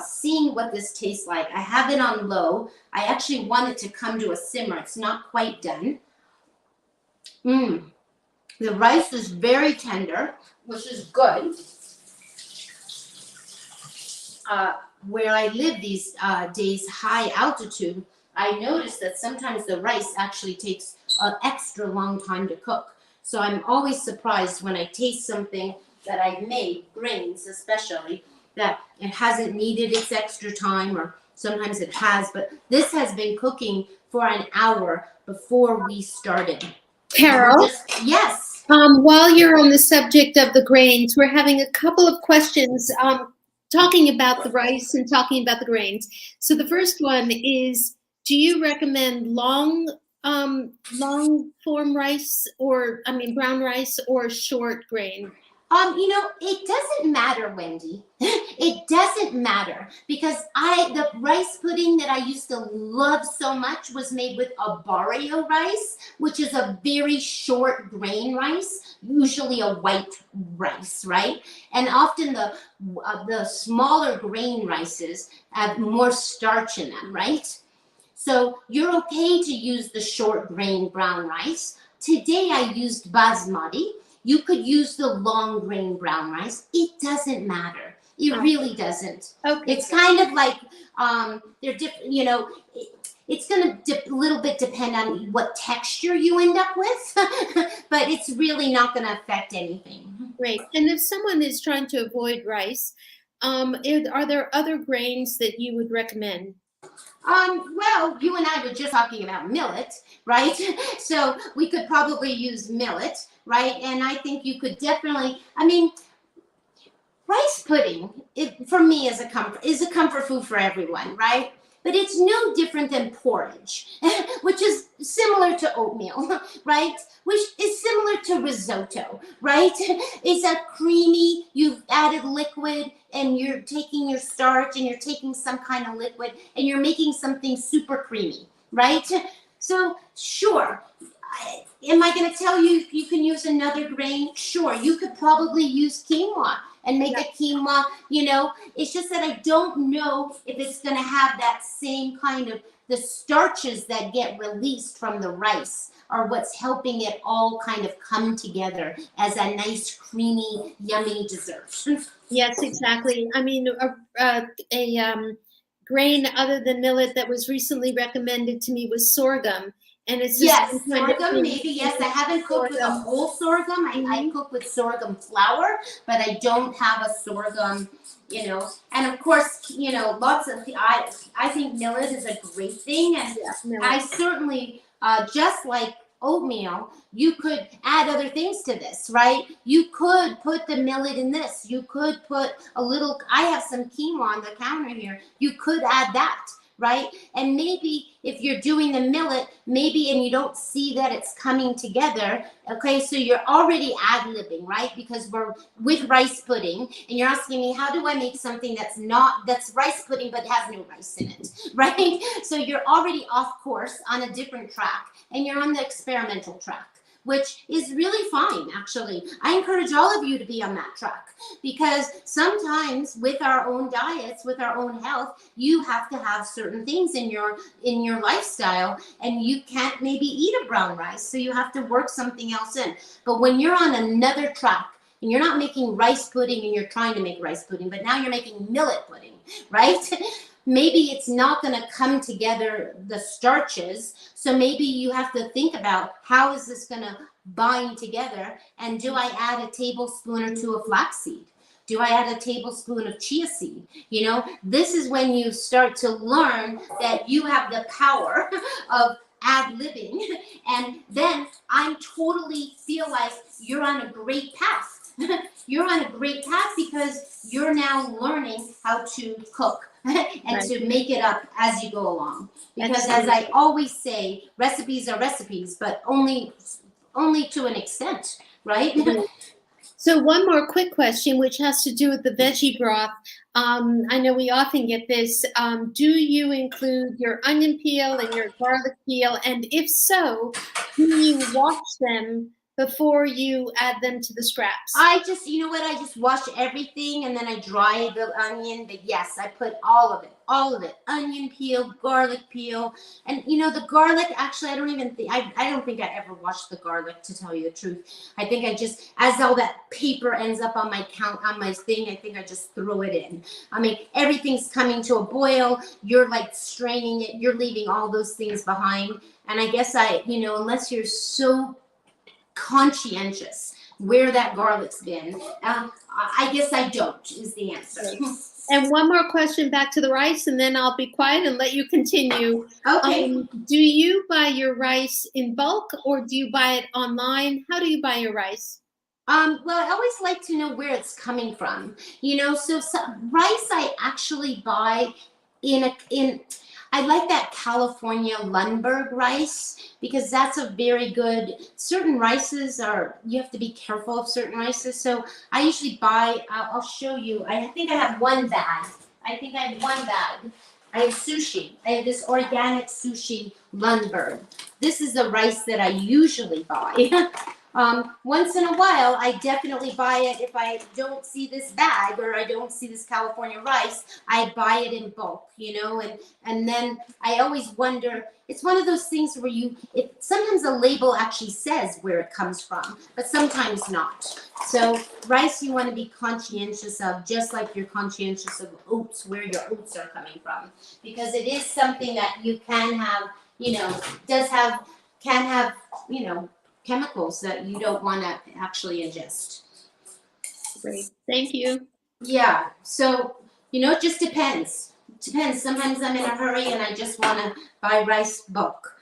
seeing what this tastes like. I have it on low. I actually want it to come to a simmer. It's not quite done. Mm. The rice is very tender, which is good. Where I live these days, high altitude, I noticed that sometimes the rice actually takes an extra long time to cook. So I'm always surprised when I taste something that I've made, grains especially, that it hasn't needed its extra time, or sometimes it has, but this has been cooking for an hour before we started. And we're Carole, just, yes. while you're on the subject of the grains, we're having a couple of questions talking about the rice and talking about the grains. So the first one is, do you recommend long form rice, or I mean brown rice, or short grain? It doesn't matter, Wendy. It doesn't matter because the rice pudding that I used to love so much was made with a barrio rice, which is a very short grain rice, usually a white rice, right? And often the smaller grain rices have more starch in them, right? So you're okay to use the short grain brown rice. Today I used basmati. You could use the long grain brown rice. It doesn't matter. It really doesn't. Okay. It's kind of like they're different. It's going to a little bit depend on what texture you end up with, but it's really not going to affect anything. Great. And if someone is trying to avoid rice, are there other grains that you would recommend? Well, you and I were just talking about millet, right? So we could probably use millet, right? And I think you could definitely, I mean, rice pudding, for me, is a comfort food for everyone, right? But it's no different than porridge, which is similar to oatmeal, right? Which is similar to risotto, right? It's a creamy, you've added liquid and you're taking your starch and you're taking some kind of liquid and you're making something super creamy, right? So, sure. Am I going to tell you you can use another grain? Sure. You could probably use quinoa and make a quinoa, It's just that I don't know if it's going to have that same kind of the starches that get released from the rice are what's helping it all kind of come together as a nice, creamy, yummy dessert. Yes, exactly. I mean, a grain other than millet that was recently recommended to me was sorghum, and it's the Yes, same kind of sorghum, thing. maybe. Yes, I haven't cooked with a Sorghum. whole sorghum. I cook with sorghum flour, but I don't have a sorghum, And of course, lots of, I think millet is a great thing. And I certainly, just like oatmeal, you could add other things to this, right? You could put the millet in this. You could put I have some quinoa on the counter here. You could add that, right? And maybe if you're doing the millet, and you don't see that it's coming together, okay, so you're already ad-libbing, right? Because we're with rice pudding, and you're asking me, how do I make something that's rice pudding but has no rice in it, right? So you're already off course on a different track, and you're on the experimental track, which is really fine, actually. I encourage all of you to be on that track because sometimes with our own diets, with our own health, you have to have certain things in your lifestyle, and you can't maybe eat a brown rice, so you have to work something else in. But when you're on another track, and you're not making rice pudding and you're trying to make rice pudding, but now you're making millet pudding, right? Maybe it's not going to come together, the starches. So maybe you have to think about, how is this going to bind together? And do I add a tablespoon or two of flaxseed? Do I add a tablespoon of chia seed? This is when you start to learn that you have the power of ad-libbing. And then I totally feel like you're on a great path. You're on a great path because you're now learning how to cook and to make it up as you go along. Because as I always say, recipes are recipes, but only to an extent, right? So one more quick question, which has to do with the veggie broth. I know we often get this. Do you include your onion peel and your garlic peel? And if so, do you wash them before you add them to the scraps? I just, you know what? I just wash everything and then I dry the onion. But yes, I put all of it. Onion peel, garlic peel, and you know the garlic. Actually, I don't even think I don't think I ever washed the garlic, to tell you the truth. I think I just, as all that paper ends up on my thing, I think I just throw it in. I mean, everything's coming to a boil. You're like straining it. You're leaving all those things behind. And I guess unless you're so conscientious where that garlic's been. I guess I don't, is the answer. And one more question back to the rice, and then I'll be quiet and let you continue. Okay. Do you buy your rice in bulk, or do you buy it online? How do you buy your rice? Well, I always like to know where it's coming from. So rice I actually buy I like that California Lundberg rice, because that's a very good, certain rices you have to be careful of certain rices. So I usually buy, I'll show you, I think I have one bag. I have sushi. I have this organic sushi Lundberg. This is the rice that I usually buy. Once in a while, I definitely buy it. If I don't see this bag or I don't see this California rice, I buy it in bulk, and then I always wonder, it's one of those things where sometimes the label actually says where it comes from, but sometimes not. So rice you want to be conscientious of, just like you're conscientious of oats, where your oats are coming from, because it is something that you can have, can have, chemicals that you don't want to actually ingest. Great, thank you. Yeah, so it just depends. Sometimes I'm in a hurry and I just want to buy rice bulk.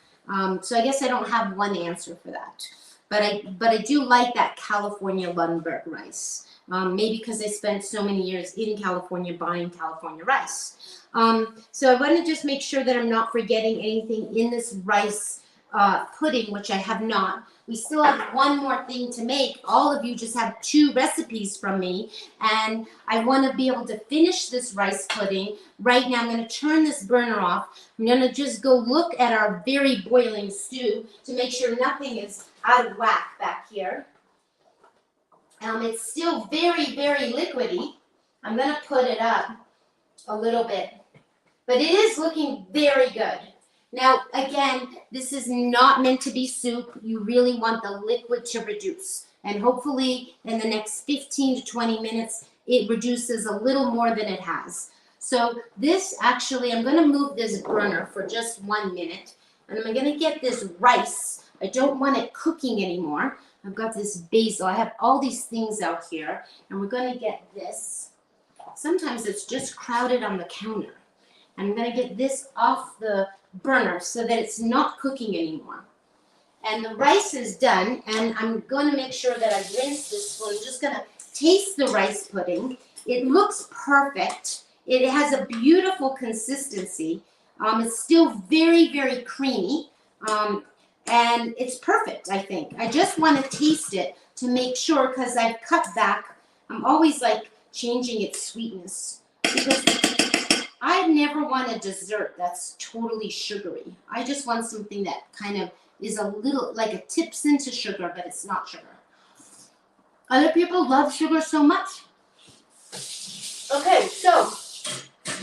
So I guess I don't have one answer for that, but I do like that California Lundberg rice. Maybe because I spent so many years in California buying California rice. So I want to just make sure that I'm not forgetting anything in this rice pudding, which I have not. We still have one more thing to make. All of you just have 2 recipes from me, and I want to be able to finish this rice pudding. Right now, I'm going to turn this burner off. I'm going to just go look at our very boiling stew to make sure nothing is out of whack back here. It's still very, very liquidy. I'm going to put it up a little bit, but it is looking very good. Now, again, this is not meant to be soup. You really want the liquid to reduce. And hopefully, in the next 15 to 20 minutes, it reduces a little more than it has. So this actually, I'm going to move this burner for just 1 minute. And I'm going to get this rice. I don't want it cooking anymore. I've got this basil. I have all these things out here. And we're going to get this. Sometimes it's just crowded on the counter. I'm going to get this off the burner so that it's not cooking anymore. And the rice is done, and I'm going to make sure that I rinse this spoon. I'm just going to taste the rice pudding. It looks perfect. It has a beautiful consistency. It's still very, very creamy, and it's perfect, I think. I just want to taste it to make sure, because I've cut back. I'm always like changing its sweetness, because I never want a dessert that's totally sugary. I just want something that kind of is a little, like it tips into sugar, but it's not sugar. Other people love sugar so much. Okay, so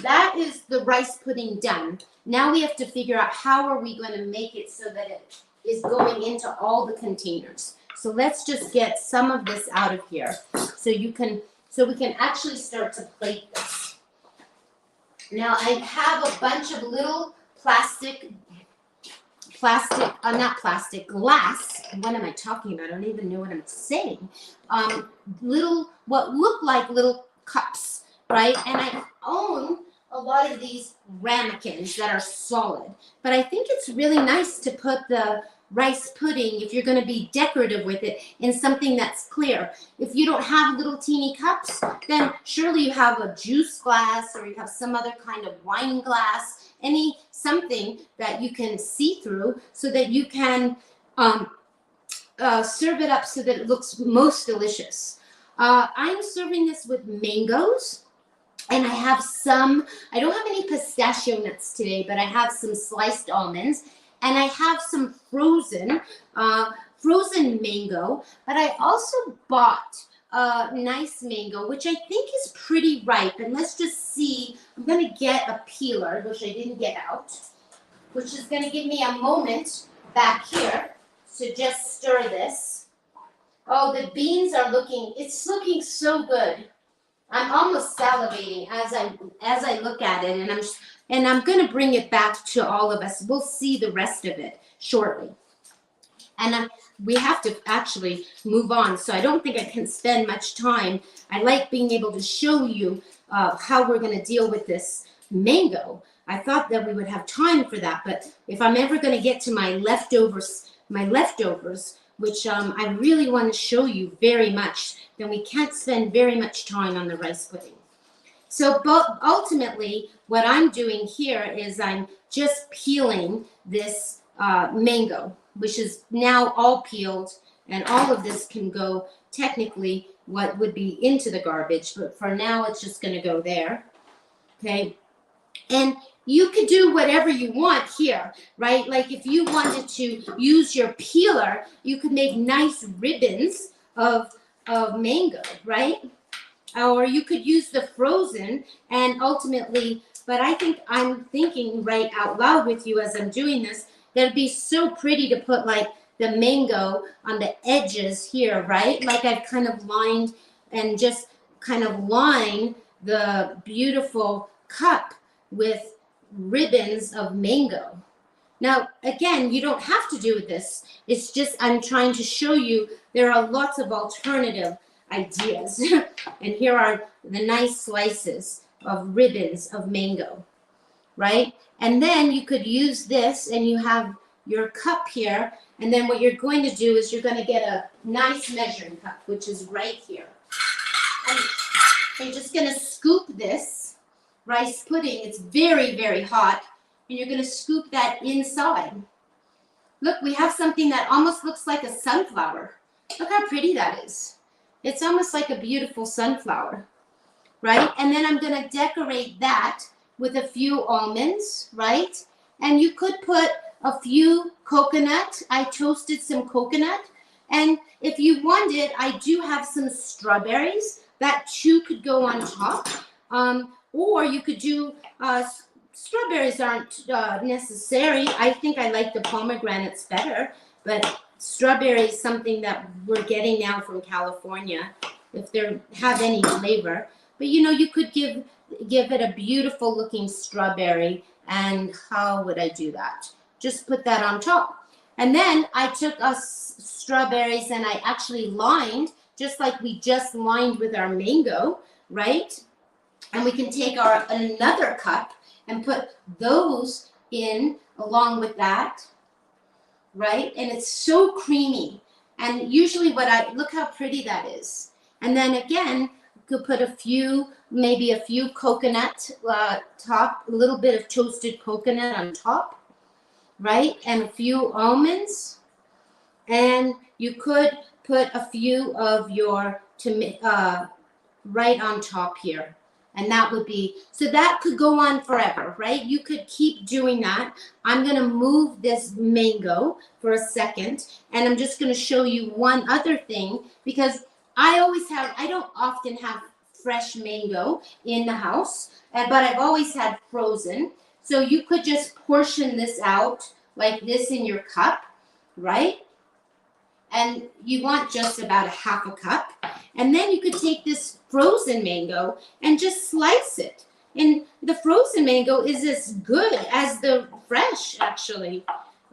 that is the rice pudding done. Now we have to figure out how are we going to make it so that it is going into all the containers. So let's just get some of this out of here so we can actually start to plate this. Now I have a bunch of little glass. What am I talking about? I don't even know what I'm saying. What look like little cups, right? And I own a lot of these ramekins that are solid. But I think it's really nice to put the rice pudding, if you're going to be decorative with it, in something that's clear. If you don't have little teeny cups, then surely you have a juice glass, or you have some other kind of wine glass, something that you can see through, so that you can serve it up so that it looks most delicious. I'm serving this with mangoes, and I have I don't have any pistachio nuts today, but I have some sliced almonds. And I have some frozen frozen mango, but I also bought a nice mango, which I think is pretty ripe. And let's just see. I'm going to get a peeler, which I didn't get out, which is going to give me a moment back here to just stir this. Oh, the beans are looking, it's looking so good. I'm almost salivating as I look at it, and I'm going to bring it back to all of us. We'll see the rest of it shortly. And we have to actually move on, so I don't think I can spend much time. I like being able to show you how we're going to deal with this mango. I thought that we would have time for that, but if I'm ever going to get to my leftovers, which I really want to show you very much, then we can't spend very much time on the rice pudding. So ultimately, what I'm doing here is I'm just peeling this mango, which is now all peeled, and all of this can go technically what would be into the garbage, but for now it's just going to go there. Okay, and you could do whatever you want here, right? Like if you wanted to use your peeler, you could make nice ribbons of mango, right? Or you could use the frozen, and ultimately, but I think I'm thinking right out loud with you as I'm doing this, that it'd be so pretty to put like the mango on the edges here, right? Like I've kind of lined and just kind of line the beautiful cup with ribbons of mango. Now, again, you don't have to do this. It's just I'm trying to show you there are lots of alternative ideas. And here are the nice slices of ribbons of mango, right? And then you could use this, and you have your cup here. And then what you're going to do is you're going to get a nice measuring cup, which is right here. And you're just going to scoop this rice pudding. It's very, very hot. And you're going to scoop that inside. Look, we have something that almost looks like a sunflower. Look how pretty that is. It's almost like a beautiful sunflower, right? And then I'm going to decorate that with a few almonds, right? And you could put a few coconut. I toasted some coconut. And if you wanted, I do have some strawberries. That too could go on top. Or you could do, strawberries aren't necessary. I think I like the pomegranates better, but strawberry is something that we're getting now from California, if they have any flavor. But you know, you could give it a beautiful looking strawberry. And how would I do that? Just put that on top. And then I took us strawberries and I actually lined, just like we just lined with our mango, right? And we can take our another cup and put those in along with that, right? And it's so creamy. And usually look how pretty that is. And then again, you could put maybe a few coconut top, a little bit of toasted coconut on top, right? And a few almonds. And you could put a few of your right on top here. And that would be, so that could go on forever, right? You could keep doing that. I'm going to move this mango for a second. And I'm just going to show you one other thing, because I don't often have fresh mango in the house, but I've always had frozen. So you could just portion this out like this in your cup, right? And you want just about a half a cup. And then you could take this frozen mango and just slice it. And the frozen mango is as good as the fresh, actually.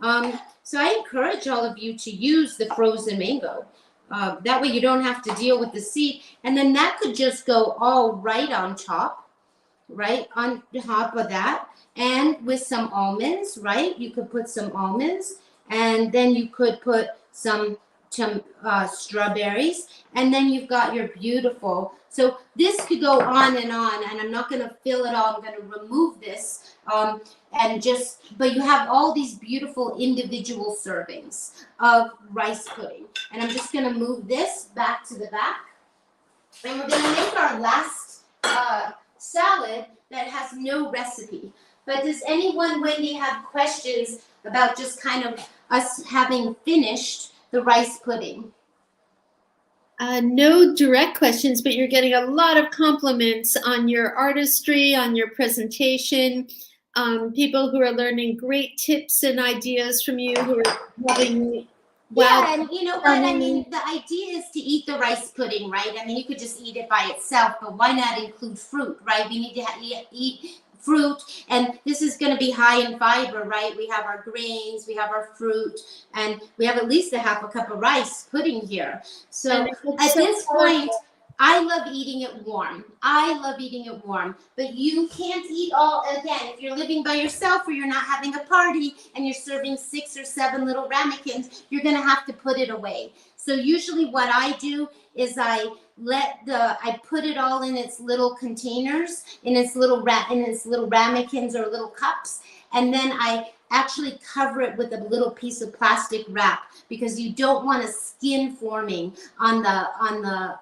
So I encourage all of you to use the frozen mango. That way you don't have to deal with the seed. And then that could just go all right on top, right on top of that. And with some almonds, right? You could put some almonds. And then you could put some strawberries, and then you've got your beautiful. So this could go on, and I'm not going to fill it all. I'm going to remove this, but you have all these beautiful individual servings of rice pudding. And I'm just going to move this back to the back, and we're going to make our last salad that has no recipe. But does anyone, Wendy, have questions about just kind of us having finished the rice pudding? No direct questions, but you're getting a lot of compliments on your artistry, on your presentation. People who are learning great tips and ideas from you, who are having Yeah, and you know what? I mean, the idea is to eat the rice pudding, right? I mean, you could just eat it by itself, but why not include fruit, right? We need to eat fruit, and this is going to be high in fiber, right? We have our grains, we have our fruit, and we have at least a half a cup of rice pudding here. So at this point, I love eating it warm. I love eating it warm. But you can't eat all, again, if you're living by yourself or you're not having a party and you're serving 6 or 7 little ramekins, you're going to have to put it away. So usually what I do is I put it all in its little containers, in its little ramekins or little cups, and then I actually cover it with a little piece of plastic wrap, because you don't want a skin forming on the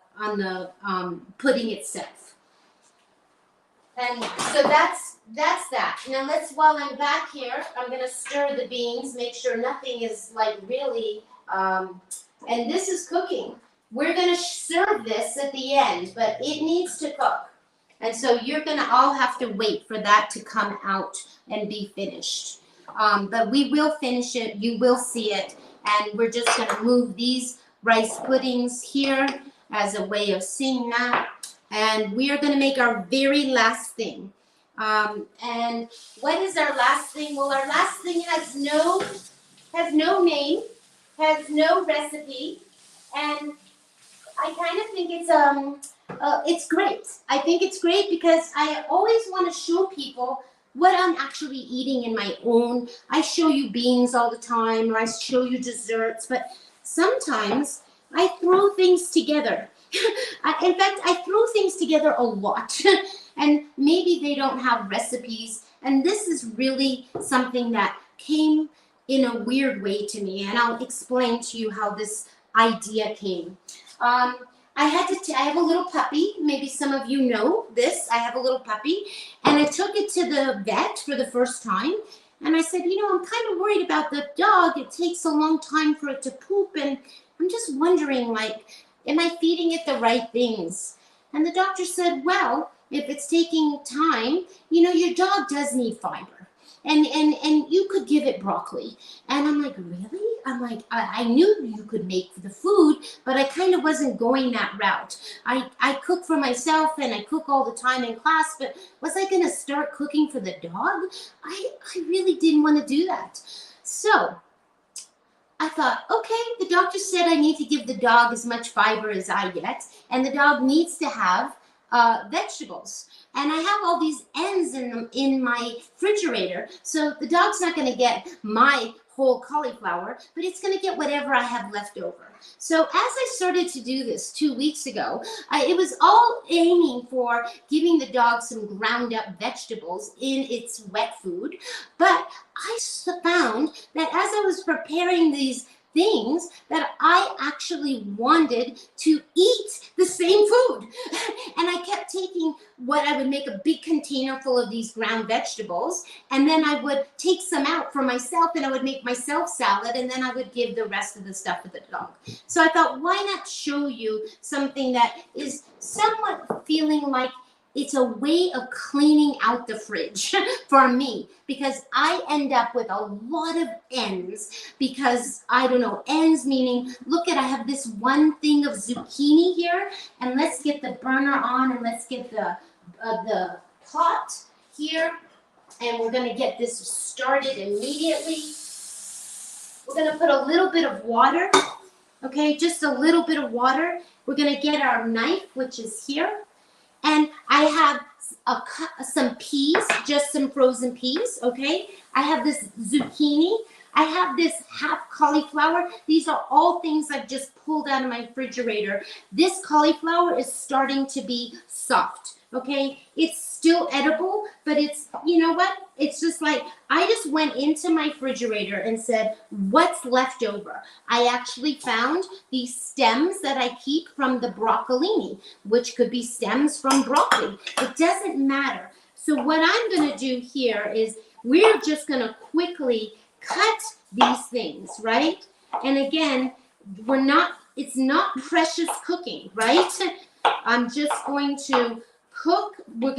pudding itself. And so that's that. Now while I'm back here, I'm gonna stir the beans, make sure nothing is like really, and this is cooking. We're gonna serve this at the end, but it needs to cook. And so you're gonna all have to wait for that to come out and be finished. But we will finish it, you will see it, and we're just gonna move these rice puddings here as a way of seeing that. And we are going to make our very last thing. And what is our last thing? Well, our last thing has no name, has no recipe, and I kind of think it's great. I think it's great because I always want to show people what I'm actually eating in my own. I show you beans all the time, or I show you desserts, but sometimes I throw things together. In fact, I throw things together a lot, and maybe they don't have recipes. And this is really something that came in a weird way to me, and I'll explain to you how this idea came. I have a little puppy. Maybe some of you know this. I have a little puppy, and I took it to the vet for the first time. And I said, I'm kind of worried about the dog. It takes a long time for it to poop, and I'm just wondering, am I feeding it the right things? And the doctor said, well, if it's taking time, your dog does need fiber. And you could give it broccoli. And I'm like, really? I'm like, I knew you could make the food, but I kind of wasn't going that route. I cook for myself and I cook all the time in class, but was I going to start cooking for the dog? I really didn't want to do that. So I thought, okay, the doctor said I need to give the dog as much fiber as I get, and the dog needs to have vegetables. And I have all these ends in my refrigerator, so the dog's not going to get my whole cauliflower, but it's going to get whatever I have left over. So as I started to do this 2 weeks ago, it was all aiming for giving the dog some ground up vegetables in its wet food. But I found that as I was preparing these things, that I actually wanted to eat the same food. And I kept taking I would make a big container full of these ground vegetables, and then I would take some out for myself, and I would make myself salad, and then I would give the rest of the stuff to the dog. So I thought, why not show you something that is somewhat feeling like it's a way of cleaning out the fridge for me, because I end up with a lot of ends, because I don't know, ends meaning, I have this one thing of zucchini here, and let's get the burner on, and let's get the pot here, and we're going to get this started immediately. We're going to put a little bit of water, okay, just a little bit of water. We're going to get our knife, which is here. And I have some peas, just some frozen peas, okay? I have this zucchini. I have this half cauliflower. These are all things I've just pulled out of my refrigerator. This cauliflower is starting to be soft, okay? It's still edible, but it's, you know what? It's just like, I just went into my refrigerator and said, what's left over? I actually found these stems that I keep from the broccolini, which could be stems from broccoli. It doesn't matter. So what I'm going to do here is we're just going to quickly cut these things, right? And again, it's not precious cooking, right? I'm just going to cook. We're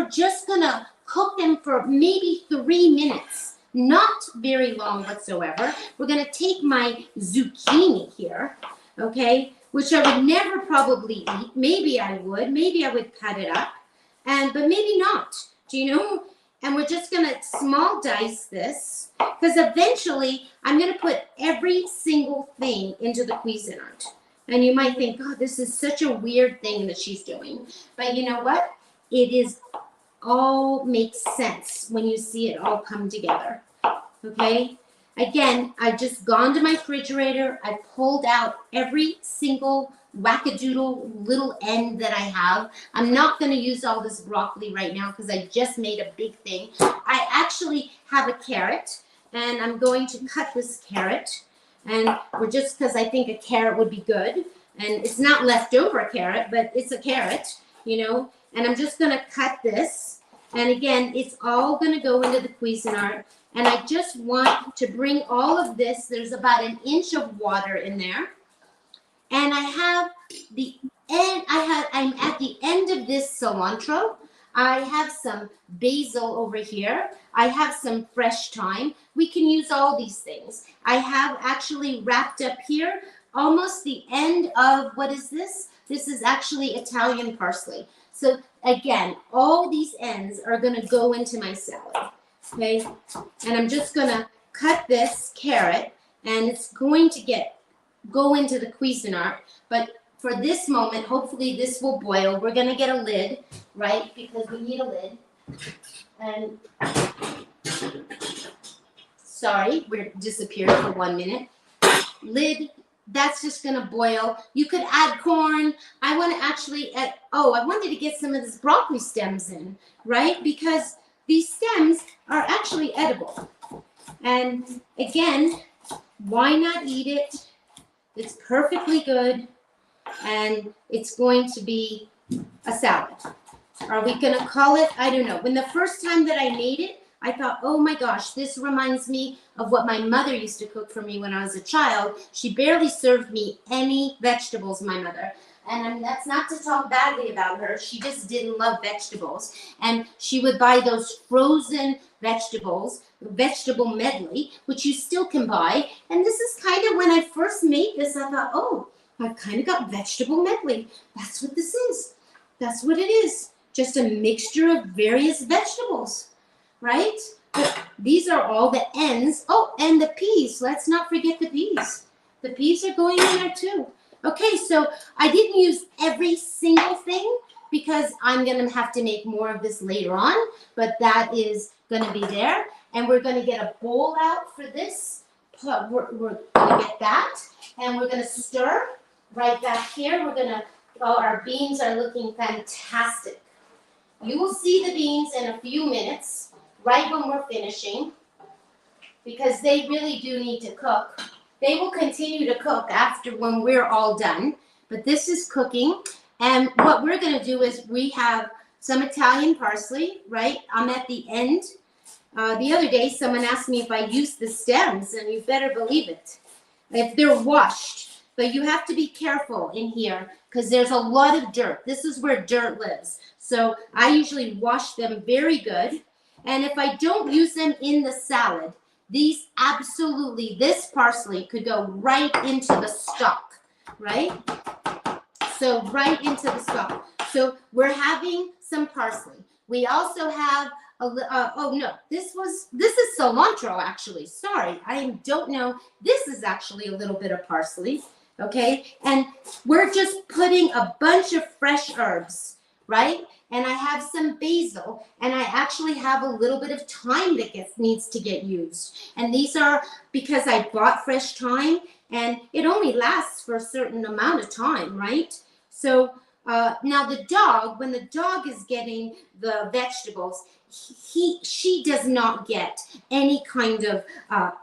just gonna cook them for maybe 3 minutes, not very long whatsoever. We're gonna take my zucchini here, okay, which I would never probably eat. Maybe I would cut it up, but maybe not. Do you know? And we're just gonna small dice this, because eventually I'm gonna put every single thing into the Cuisinart. And you might think, oh, this is such a weird thing that she's doing. But you know what? It is all makes sense when you see it all come together. Okay? Again, I've just gone to my refrigerator. I pulled out every single wackadoodle little end that I have. I'm not going to use all this broccoli right now because I just made a big thing. I actually have a carrot, and I'm going to cut this carrot. And we're just, because I think a carrot would be good. And it's not leftover carrot, but it's a carrot, you know. And I'm just going to cut this. And again, it's all going to go into the Cuisinart. And I just want to bring all of this. There's about 1 inch of water in there. And I have the end, I'm at the end of this cilantro. I have some basil over here. I have some fresh thyme. We can use all these things. I have actually wrapped up here almost the end of, what is this? This is actually Italian parsley. So again, all these ends are going to go into my salad. Okay, and I'm just going to cut this carrot, and it's going to go into the Cuisinart. But for this moment, hopefully this will boil. We're going to get a lid, right? Because we need a lid. And sorry, we're disappeared for 1 minute. Lid, that's just going to boil. You could add corn. I want to actually add, I wanted to get some of this broccoli stems in, right? Because these stems are actually edible. And again, why not eat it? It's perfectly good. And it's going to be a salad. Are we going to call it? I don't know. When the first time that I made it, I thought, oh my gosh, this reminds me of what my mother used to cook for me when I was a child. She barely served me any vegetables, my mother. And that's not to talk badly about her. She just didn't love vegetables. And she would buy those frozen vegetables, vegetable medley, which you still can buy. And this is kind of when I first made this, I thought, oh, I've kind of got vegetable medley. That's what this is. That's what it is. Just a mixture of various vegetables, right? But these are all the ends. Oh, and the peas. Let's not forget the peas. The peas are going in there too. Okay, so I didn't use every single thing because I'm going to have to make more of this later on, but that is going to be there. And we're going to get a bowl out for this. We're going to get that, and we're going to stir right back here. We're going to, our beans are looking fantastic. You will see the beans in a few minutes, right when we're finishing, because they really do need to cook. They will continue to cook after when we're all done, but this is cooking. And what we're going to do is we have some Italian parsley, right? I'm at the end. The other day, someone asked me if I used the stems, and you better believe it. If they're washed. But you have to be careful in here because there's a lot of dirt. This is where dirt lives. So I usually wash them very good. And if I don't use them in the salad, this parsley could go right into the stock, right? So right into the stock. So we're having some parsley. We also have this is cilantro actually. Sorry, I don't know. This is actually a little bit of parsley, okay? And we're just putting a bunch of fresh herbs, right? And I have some basil, and I actually have a little bit of thyme that needs to get used. And these are because I bought fresh thyme, and it only lasts for a certain amount of time, right? So now the dog, when the dog is getting the vegetables, she does not get any kind of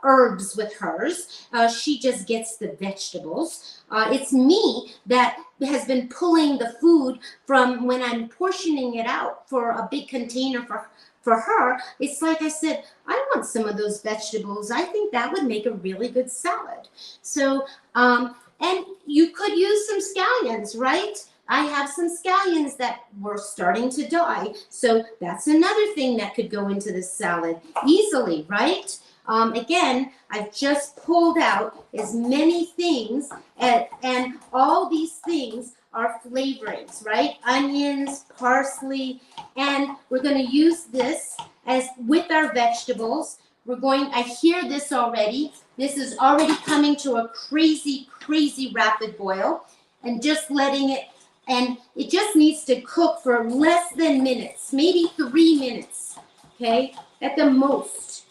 herbs with hers. She just gets the vegetables. It's me that has been pulling the food from when I'm portioning it out for a big container for her, it's like I said, I want some of those vegetables. I think that would make a really good salad. So, and you could use some scallions, right? I have some scallions that were starting to die. So that's another thing that could go into this salad easily, right? Again, I've just pulled out as many things, and all these things are flavorings, right? Onions, parsley, and we're going to use this as with our vegetables. I hear this already. This is already coming to a crazy, crazy rapid boil, and just letting it, and it just needs to cook for less than minutes, maybe 3 minutes, okay, at the most.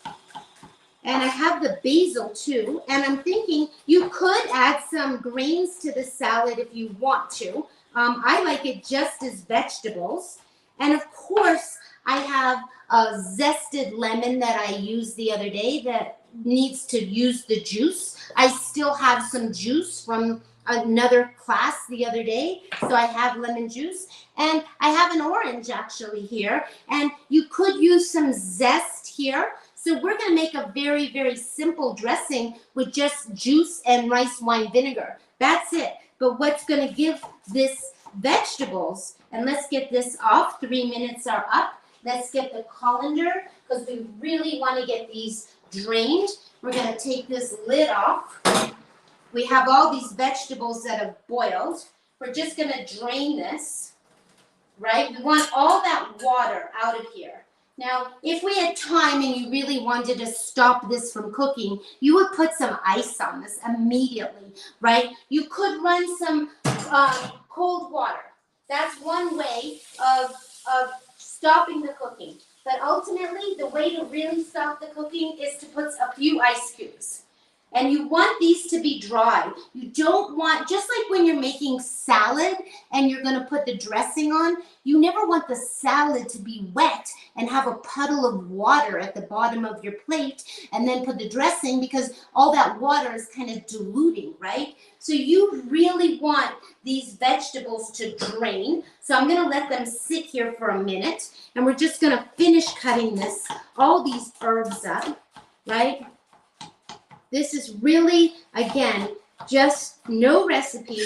And I have the basil too, and I'm thinking you could add some grains to the salad if you want to. I like it just as vegetables. And of course, I have a zested lemon that I used the other day that needs to use the juice. I still have some juice from another class the other day, so I have lemon juice, and I have an orange actually here, and you could use some zest here. So we're going to make a very, very simple dressing with just juice and rice wine vinegar. That's it. But what's going to give this vegetables, and let's get this off. 3 minutes are up. Let's get the colander, because we really want to get these drained. We're going to take this lid off. We have all these vegetables that have boiled. We're just going to drain this, right? We want all that water out of here. Now, if we had time and you really wanted to stop this from cooking, you would put some ice on this immediately, right? You could run some cold water. That's one way of stopping the cooking. But ultimately, the way to really stop the cooking is to put a few ice cubes. And you want these to be dry. You don't want, just like when you're making salad and you're going to put the dressing on, you never want the salad to be wet and have a puddle of water at the bottom of your plate and then put the dressing, because all that water is kind of diluting, right? So you really want these vegetables to drain. So I'm going to let them sit here for a minute, and we're just going to finish cutting all these herbs up, right? This is really, again, just no recipe,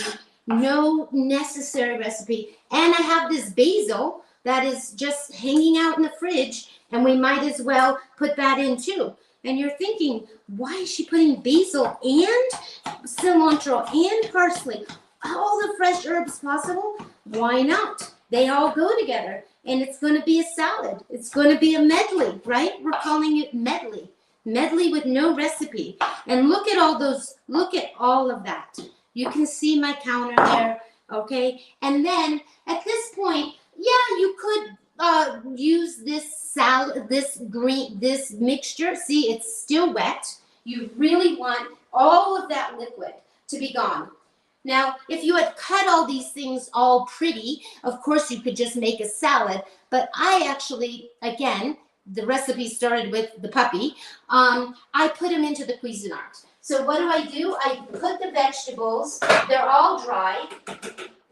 no necessary recipe. And I have this basil that is just hanging out in the fridge, and we might as well put that in too. And you're thinking, why is she putting basil and cilantro and parsley, all the fresh herbs possible? Why not? They all go together, and it's going to be a salad. It's going to be a medley, right? We're calling it medley. Medley with no recipe. And look at all those, look at all of that. You can see my counter there, okay? And then at this point, yeah, you could use this salad, this mixture. See, it's still wet. You really want all of that liquid to be gone. Now, if you had cut all these things all pretty, of course you could just make a salad. But I actually, again, the recipe started with the puppy. I put them into the Cuisinart. So what do? I put the vegetables, they're all dry,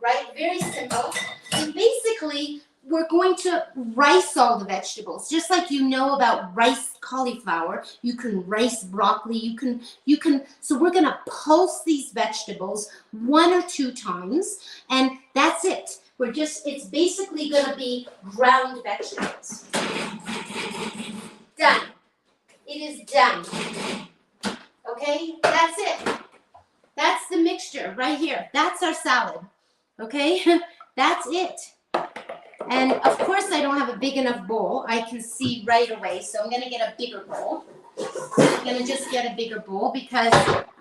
right? Very simple. And basically, we're going to rice all the vegetables. Just like you know about riced cauliflower, you can rice broccoli, you can, so we're gonna pulse these vegetables 1 or 2 times, and that's it. It's basically gonna be ground vegetables. Done. It is done. Okay, that's it. That's the mixture right here. That's our salad. Okay, that's it. And of course I don't have a big enough bowl. I can see right away, so I'm gonna get a bigger bowl. I'm gonna just get a bigger bowl because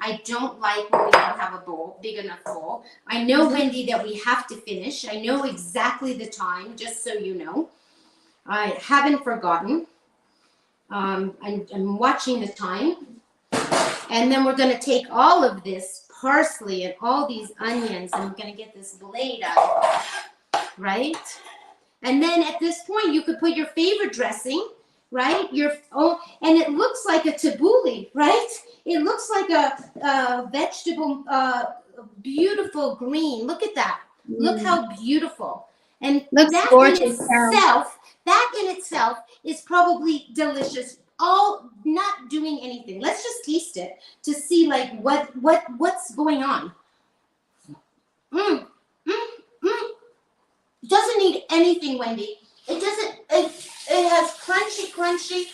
I don't like when we don't have a bowl, big enough bowl. I know, Wendy, that we have to finish. I know exactly the time, just so you know. I haven't forgotten. I'm watching the time. And then we're going to take all of this parsley and all these onions, and we're going to get this blade out, right? And then at this point, you could put your favorite dressing, right? And it looks like a tabbouleh, right? It looks like a vegetable, beautiful green. Look at that. Look how beautiful. And looks that gorgeous, in itself, That in itself is probably delicious. All not doing anything. Let's just taste it to see like what's going on. Mm, mm, mm. It doesn't need anything, Wendy. It doesn't. It has crunchy.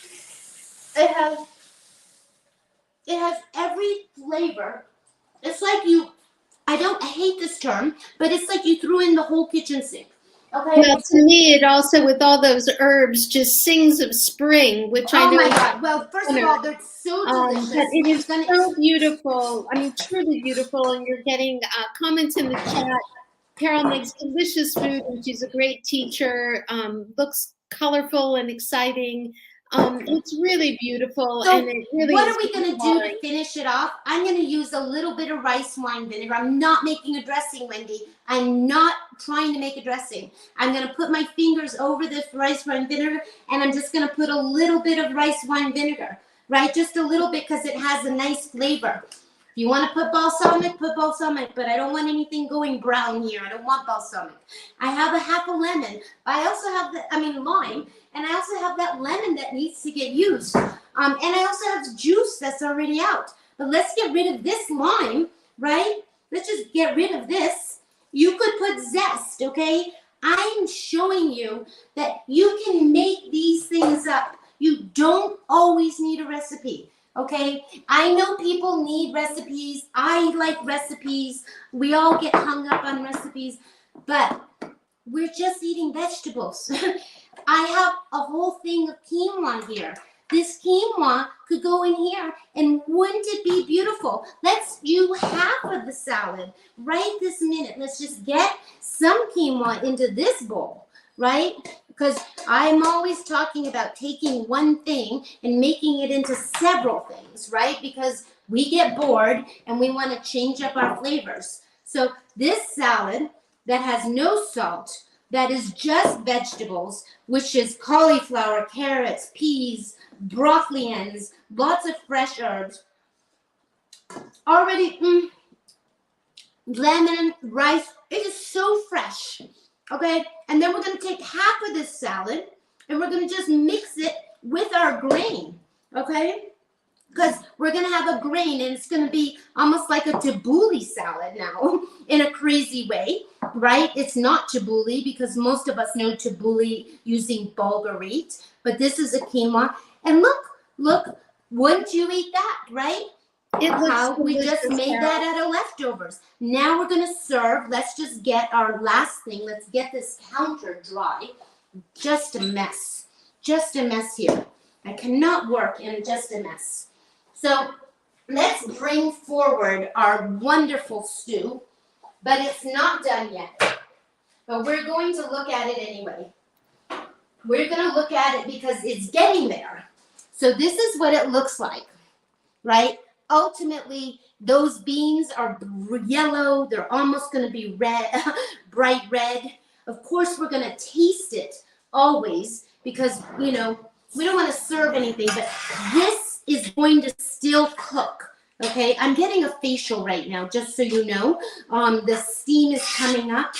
It has every flavor. It's like you. I hate this term, but it's like you threw in the whole kitchen sink. Okay. Well, to me, it also, with all those herbs, just sings of spring, which I know. Oh my God! Well, first of all, they're so delicious. But it is so beautiful. I mean, truly beautiful. And you're getting comments in the chat. Carole makes delicious food, and she's a great teacher. Looks colorful and exciting. It's really beautiful. So and it really what are we going to do to finish it off? I'm going to use a little bit of rice wine vinegar. I'm not making a dressing, Wendy. I'm not trying to make a dressing. I'm going to put my fingers over this rice wine vinegar, and I'm just going to put a little bit of rice wine vinegar, right? Just a little bit, because it has a nice flavor. If you want to put balsamic, but I don't want anything going brown here. I don't want balsamic. I have a half a lemon. I also have lime. And I also have that lemon that needs to get used. And I also have juice that's already out. But let's get rid of this lime, right? Let's just get rid of this. You could put zest, okay? I'm showing you that you can make these things up. You don't always need a recipe, okay? I know people need recipes. I like recipes. We all get hung up on recipes. But we're just eating vegetables. I have a whole thing of quinoa here. This quinoa could go in here, and wouldn't it be beautiful? Let's do half of the salad right this minute. Let's just get some quinoa into this bowl, right? Because I'm always talking about taking one thing and making it into several things, right? Because we get bored and we want to change up our flavors. So this salad that has no salt, that is just vegetables, which is cauliflower, carrots, peas, broccoli ends, lots of fresh herbs. Already, lemon, rice. It is so fresh, okay? And then we're going to take half of this salad, and we're going to just mix it with our grain, okay? Because we're going to have a grain, and it's going to be almost like a tabbouleh salad now in a crazy way, right? It's not tabbouleh, because most of us know tabbouleh using bulgur wheat, but this is a quinoa. And look, wouldn't you eat that, right? It looks how we just made that out of leftovers. Now we're going to serve. Let's just get our last thing. Let's get this counter dry. Just a mess here. I cannot work in just a mess. So let's bring forward our wonderful stew, but it's not done yet. But we're going to look at it anyway. We're going to look at it because it's getting there. So this is what it looks like, right? Ultimately, those beans are yellow. They're almost going to be red, bright red. Of course, we're going to taste it always because, we don't want to serve anything, but this is going to still cook, okay? I'm getting a facial right now, just so you know. The steam is coming up.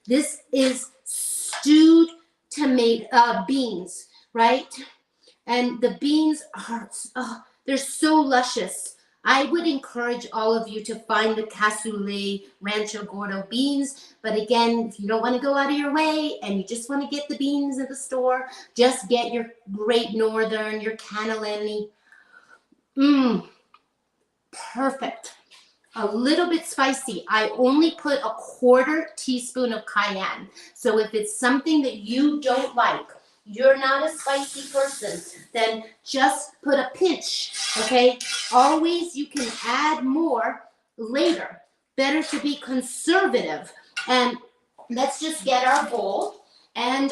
This is stewed tomato beans, right? And the beans are, they're so luscious. I would encourage all of you to find the cassoulet Rancho Gordo beans. But again, if you don't want to go out of your way and you just want to get the beans at the store, just get your Great Northern, your cannellini. Perfect. A little bit spicy. I only put a 1/4 teaspoon of cayenne. So if it's something that you don't like, you're not a spicy person, then just put a pinch, okay? Always you can add more later. Better to be conservative. And let's just get our bowl. And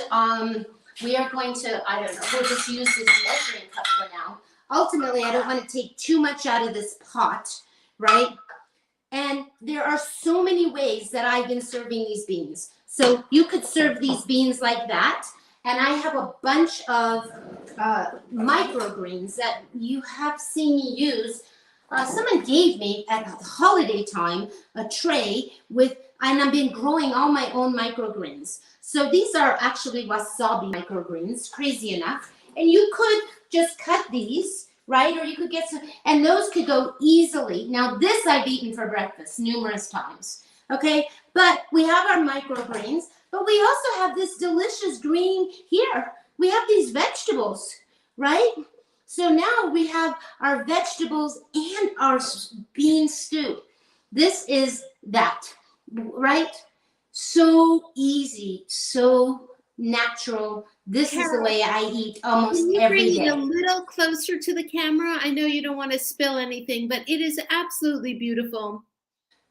we are going to, I don't know, we'll just use this measuring cup for now. Ultimately, I don't want to take too much out of this pot, right? And there are so many ways that I've been serving these beans. So you could serve these beans like that. And I have a bunch of microgreens that you have seen me use. Someone gave me at holiday time a tray with and I've been growing all my own microgreens. So these are actually wasabi microgreens, crazy enough. And you could just cut these, right? Or you could get some, and those could go easily. Now this I've eaten for breakfast numerous times, okay? But we have our microgreens, but we also have this delicious green here. We have these vegetables, right? So now we have our vegetables and our bean stew. This is that, right? So easy, so natural. This is the way I eat almost Can you every bring it a day. little closer to the camera? I know you don't want to spill anything, but it is absolutely beautiful.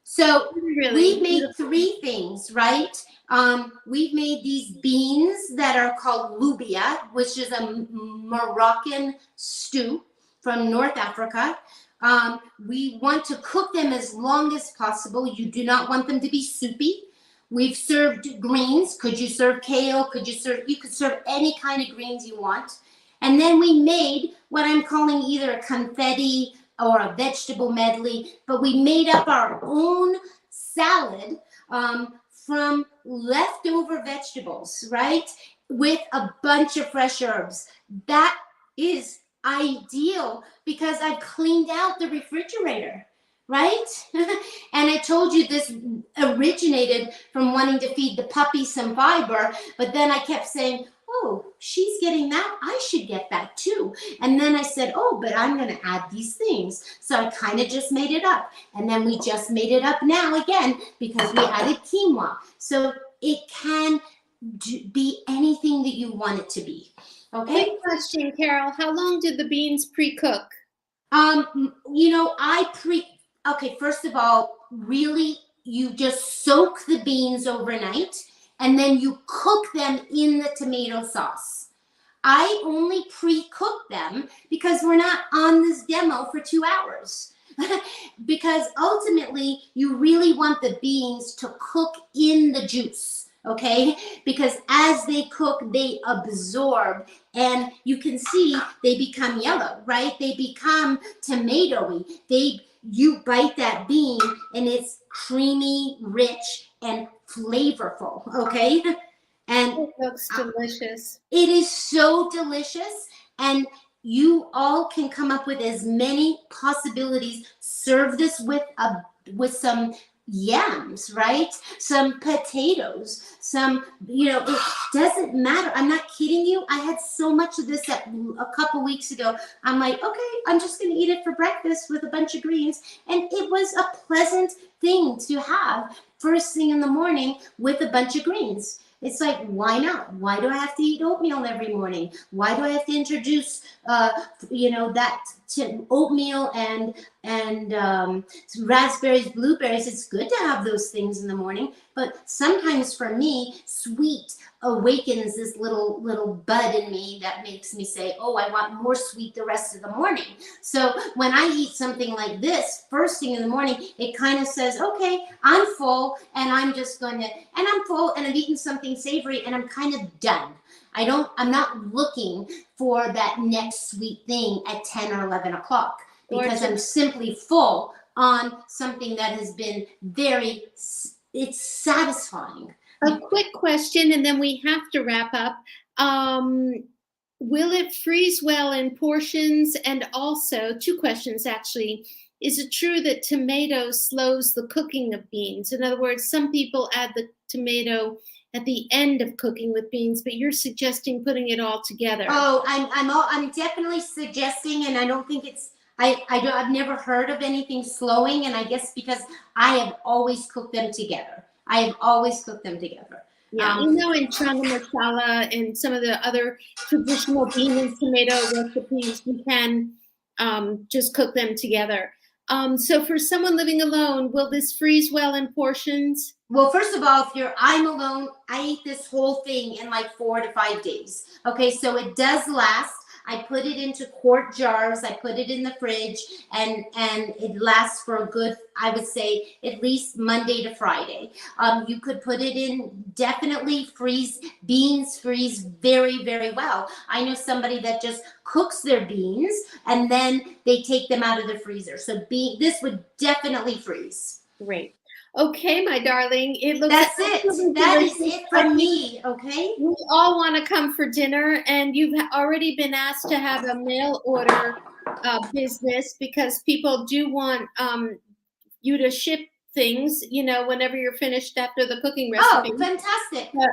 So Really we made beautiful. 3 things, right? We've made these beans that are called Loubia, which is a Moroccan stew from North Africa. We want to cook them as long as possible. You do not want them to be soupy. We've served greens. Could you serve kale? You could serve any kind of greens you want. And then we made what I'm calling either a confetti or a vegetable medley, but we made up our own salad from leftover vegetables, right? With a bunch of fresh herbs. That is ideal because I've cleaned out the refrigerator, right? And I told you this originated from wanting to feed the puppy some fiber, but then I kept saying, oh, she's getting that, I should get that too. And then I said, oh, but I'm going to add these things. So I kind of just made it up. And then we just made it up now again because we added quinoa. So it can be anything that you want it to be. Okay. Quick question, Carole. How long did the beans pre-cook? Okay, first of all, really, you just soak the beans overnight and then you cook them in the tomato sauce. I only pre-cook them because we're not on this demo for 2 hours. Because ultimately, you really want the beans to cook in the juice, okay? Because as they cook, they absorb, and you can see they become yellow, right? They become tomatoey. You bite that bean, and it's creamy, rich, and flavorful, okay? And it looks delicious. it is so delicious, and you all can come up with as many possibilities. Serve this with some yams, right? Some potatoes, it doesn't matter. I'm not kidding you. I had so much of this a couple weeks ago. I'm like, okay, I'm just going to eat it for breakfast with a bunch of greens. And it was a pleasant thing to have first thing in the morning with a bunch of greens. It's like, why not? Why do I have to eat oatmeal every morning? Why do I have to introduce, that to oatmeal and raspberries, blueberries? It's good to have those things in the morning, but sometimes for me, sweet awakens this little bud in me that makes me say, oh, I want more sweet the rest of the morning. So when I eat something like this first thing in the morning, it kind of says, okay, I'm full, and I'm full, and I've eaten something savory, and I'm kind of done. I'm not looking for that next sweet thing at 10 or 11 o'clock because I'm simply full on something that has been it's satisfying. A quick question, and then we have to wrap up. Will it freeze well in portions? And also, 2 questions actually. Is it true that tomato slows the cooking of beans? In other words, some people add the tomato at the end of cooking with beans, but you're suggesting putting it all together. Oh, I'm definitely suggesting, and I don't think it's. I've never heard of anything slowing, and I guess because I have always cooked them together. Yeah, in chana masala and some of the other traditional bean and tomato recipes, you can just cook them together. So for someone living alone, will this freeze well in portions? Well, first of all, I'm alone, I eat this whole thing in like 4 to 5 days. Okay, so it does last. I put it into quart jars. I put it in the fridge, and it lasts for a good, I would say, at least Monday to Friday. You could put it in, definitely freeze. Beans freeze very, very well. I know somebody that just cooks their beans and then they take them out of the freezer. So this would definitely freeze. Great. Okay, my darling. It looks That's it. absolutely That is delicious. it from me. Okay. We all want to come for dinner, and you've already been asked to have a mail order business because people do want you to ship things, whenever you're finished after the cooking Oh, recipe. fantastic. But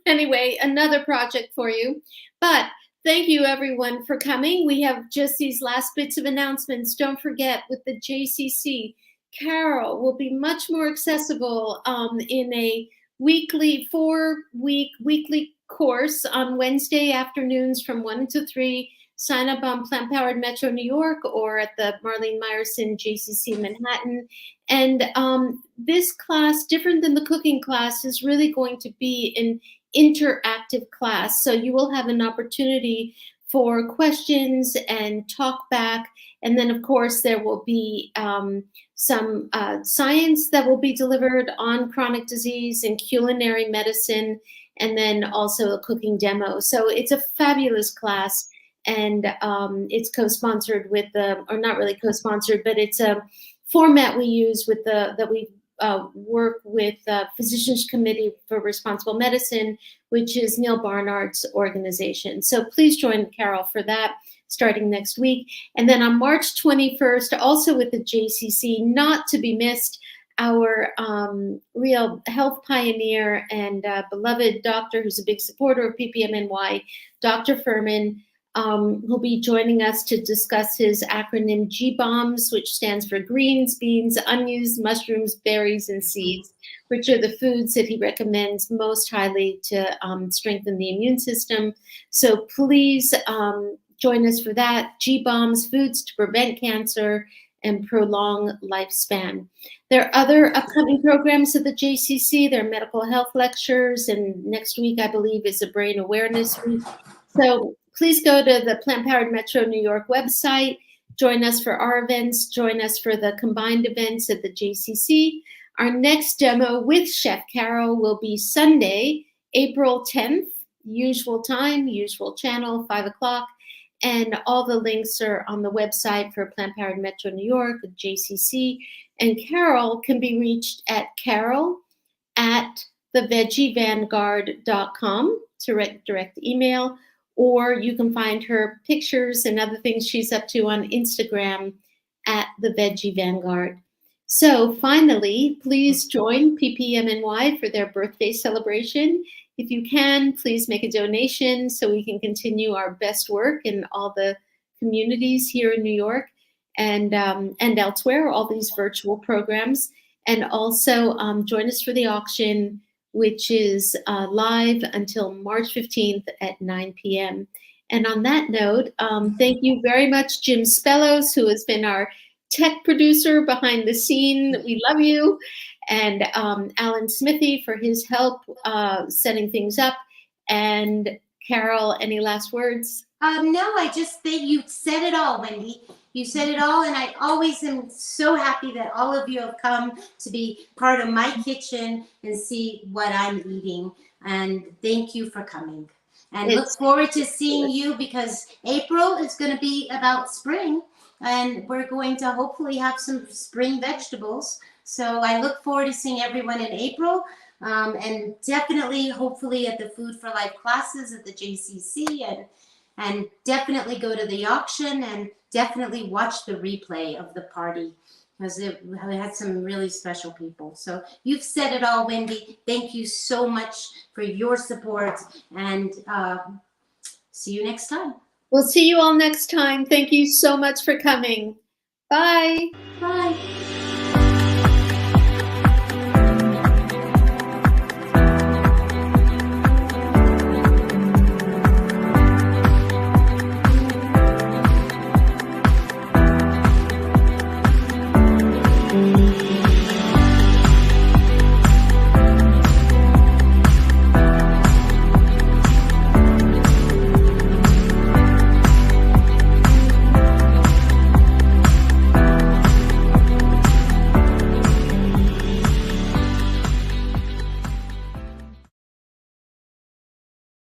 anyway, another project for you. But thank you, everyone, for coming. We have just these last bits of announcements. Don't forget, with the JCC, Carole will be much more accessible in a weekly course on Wednesday afternoons from 1 to 3. Sign up on Plant Powered Metro New York or at the Marlene Meyerson JCC Manhattan. And this class, different than the cooking class, is really going to be an interactive class. So you will have an opportunity for questions and talk back. And then, of course, there will be some science that will be delivered on chronic disease and culinary medicine, and then also a cooking demo. So it's a fabulous class. And it's co-sponsored with or not really co-sponsored, but it's a format we use with that we work with Physicians Committee for Responsible Medicine, which is Neil Barnard's organization. So please join Carole for that starting next week. And then on March 21st, also with the JCC, not to be missed, our real health pioneer and beloved doctor who's a big supporter of PPMNY, Dr. Furman, will be joining us to discuss his acronym GBOMS, which stands for greens, beans, unused mushrooms, berries, and seeds, which are the foods that he recommends most highly to strengthen the immune system. So please join us for that. GBOMS, foods to prevent cancer and prolong lifespan. There are other upcoming programs at the JCC. There are medical health lectures, and next week, I believe, is a brain awareness week. So please go to the Plant Powered Metro New York website. Join us for our events. Join us for the combined events at the JCC. Our next demo with Chef Carole will be Sunday, April 10th, usual time, usual channel, 5 o'clock. And all the links are on the website for Plant Powered Metro New York, JCC. And Carole can be reached at carole@thevegievanguard.com, direct email, or you can find her pictures and other things she's up to on Instagram at The Veggie Vanguard. So finally, please join PPMNY for their birthday celebration. If you can, please make a donation so we can continue our best work in all the communities here in New York and elsewhere, all these virtual programs. And also join us for the auction, which is live until March 15th at 9 p.m. And on that note, thank you very much, Jim Spellos, who has been our tech producer behind the scene. We love you. And Alan Smithy for his help setting things up. And Carole, any last words? No, I just think you said it all, Wendy. You said it all, and I always am so happy that all of you have come to be part of my kitchen and see what I'm eating. And thank you for coming. And look forward to seeing you, because April is going to be about spring, and we're going to hopefully have some spring vegetables. So I look forward to seeing everyone in April, and definitely, hopefully, at the Food for Life classes at the JCC, and definitely go to the auction, and definitely watch the replay of the party, because it had some really special people. So you've said it all, Wendy. Thank you so much for your support, and see you next time. We'll see you all next time. Thank you so much for coming. Bye. Bye.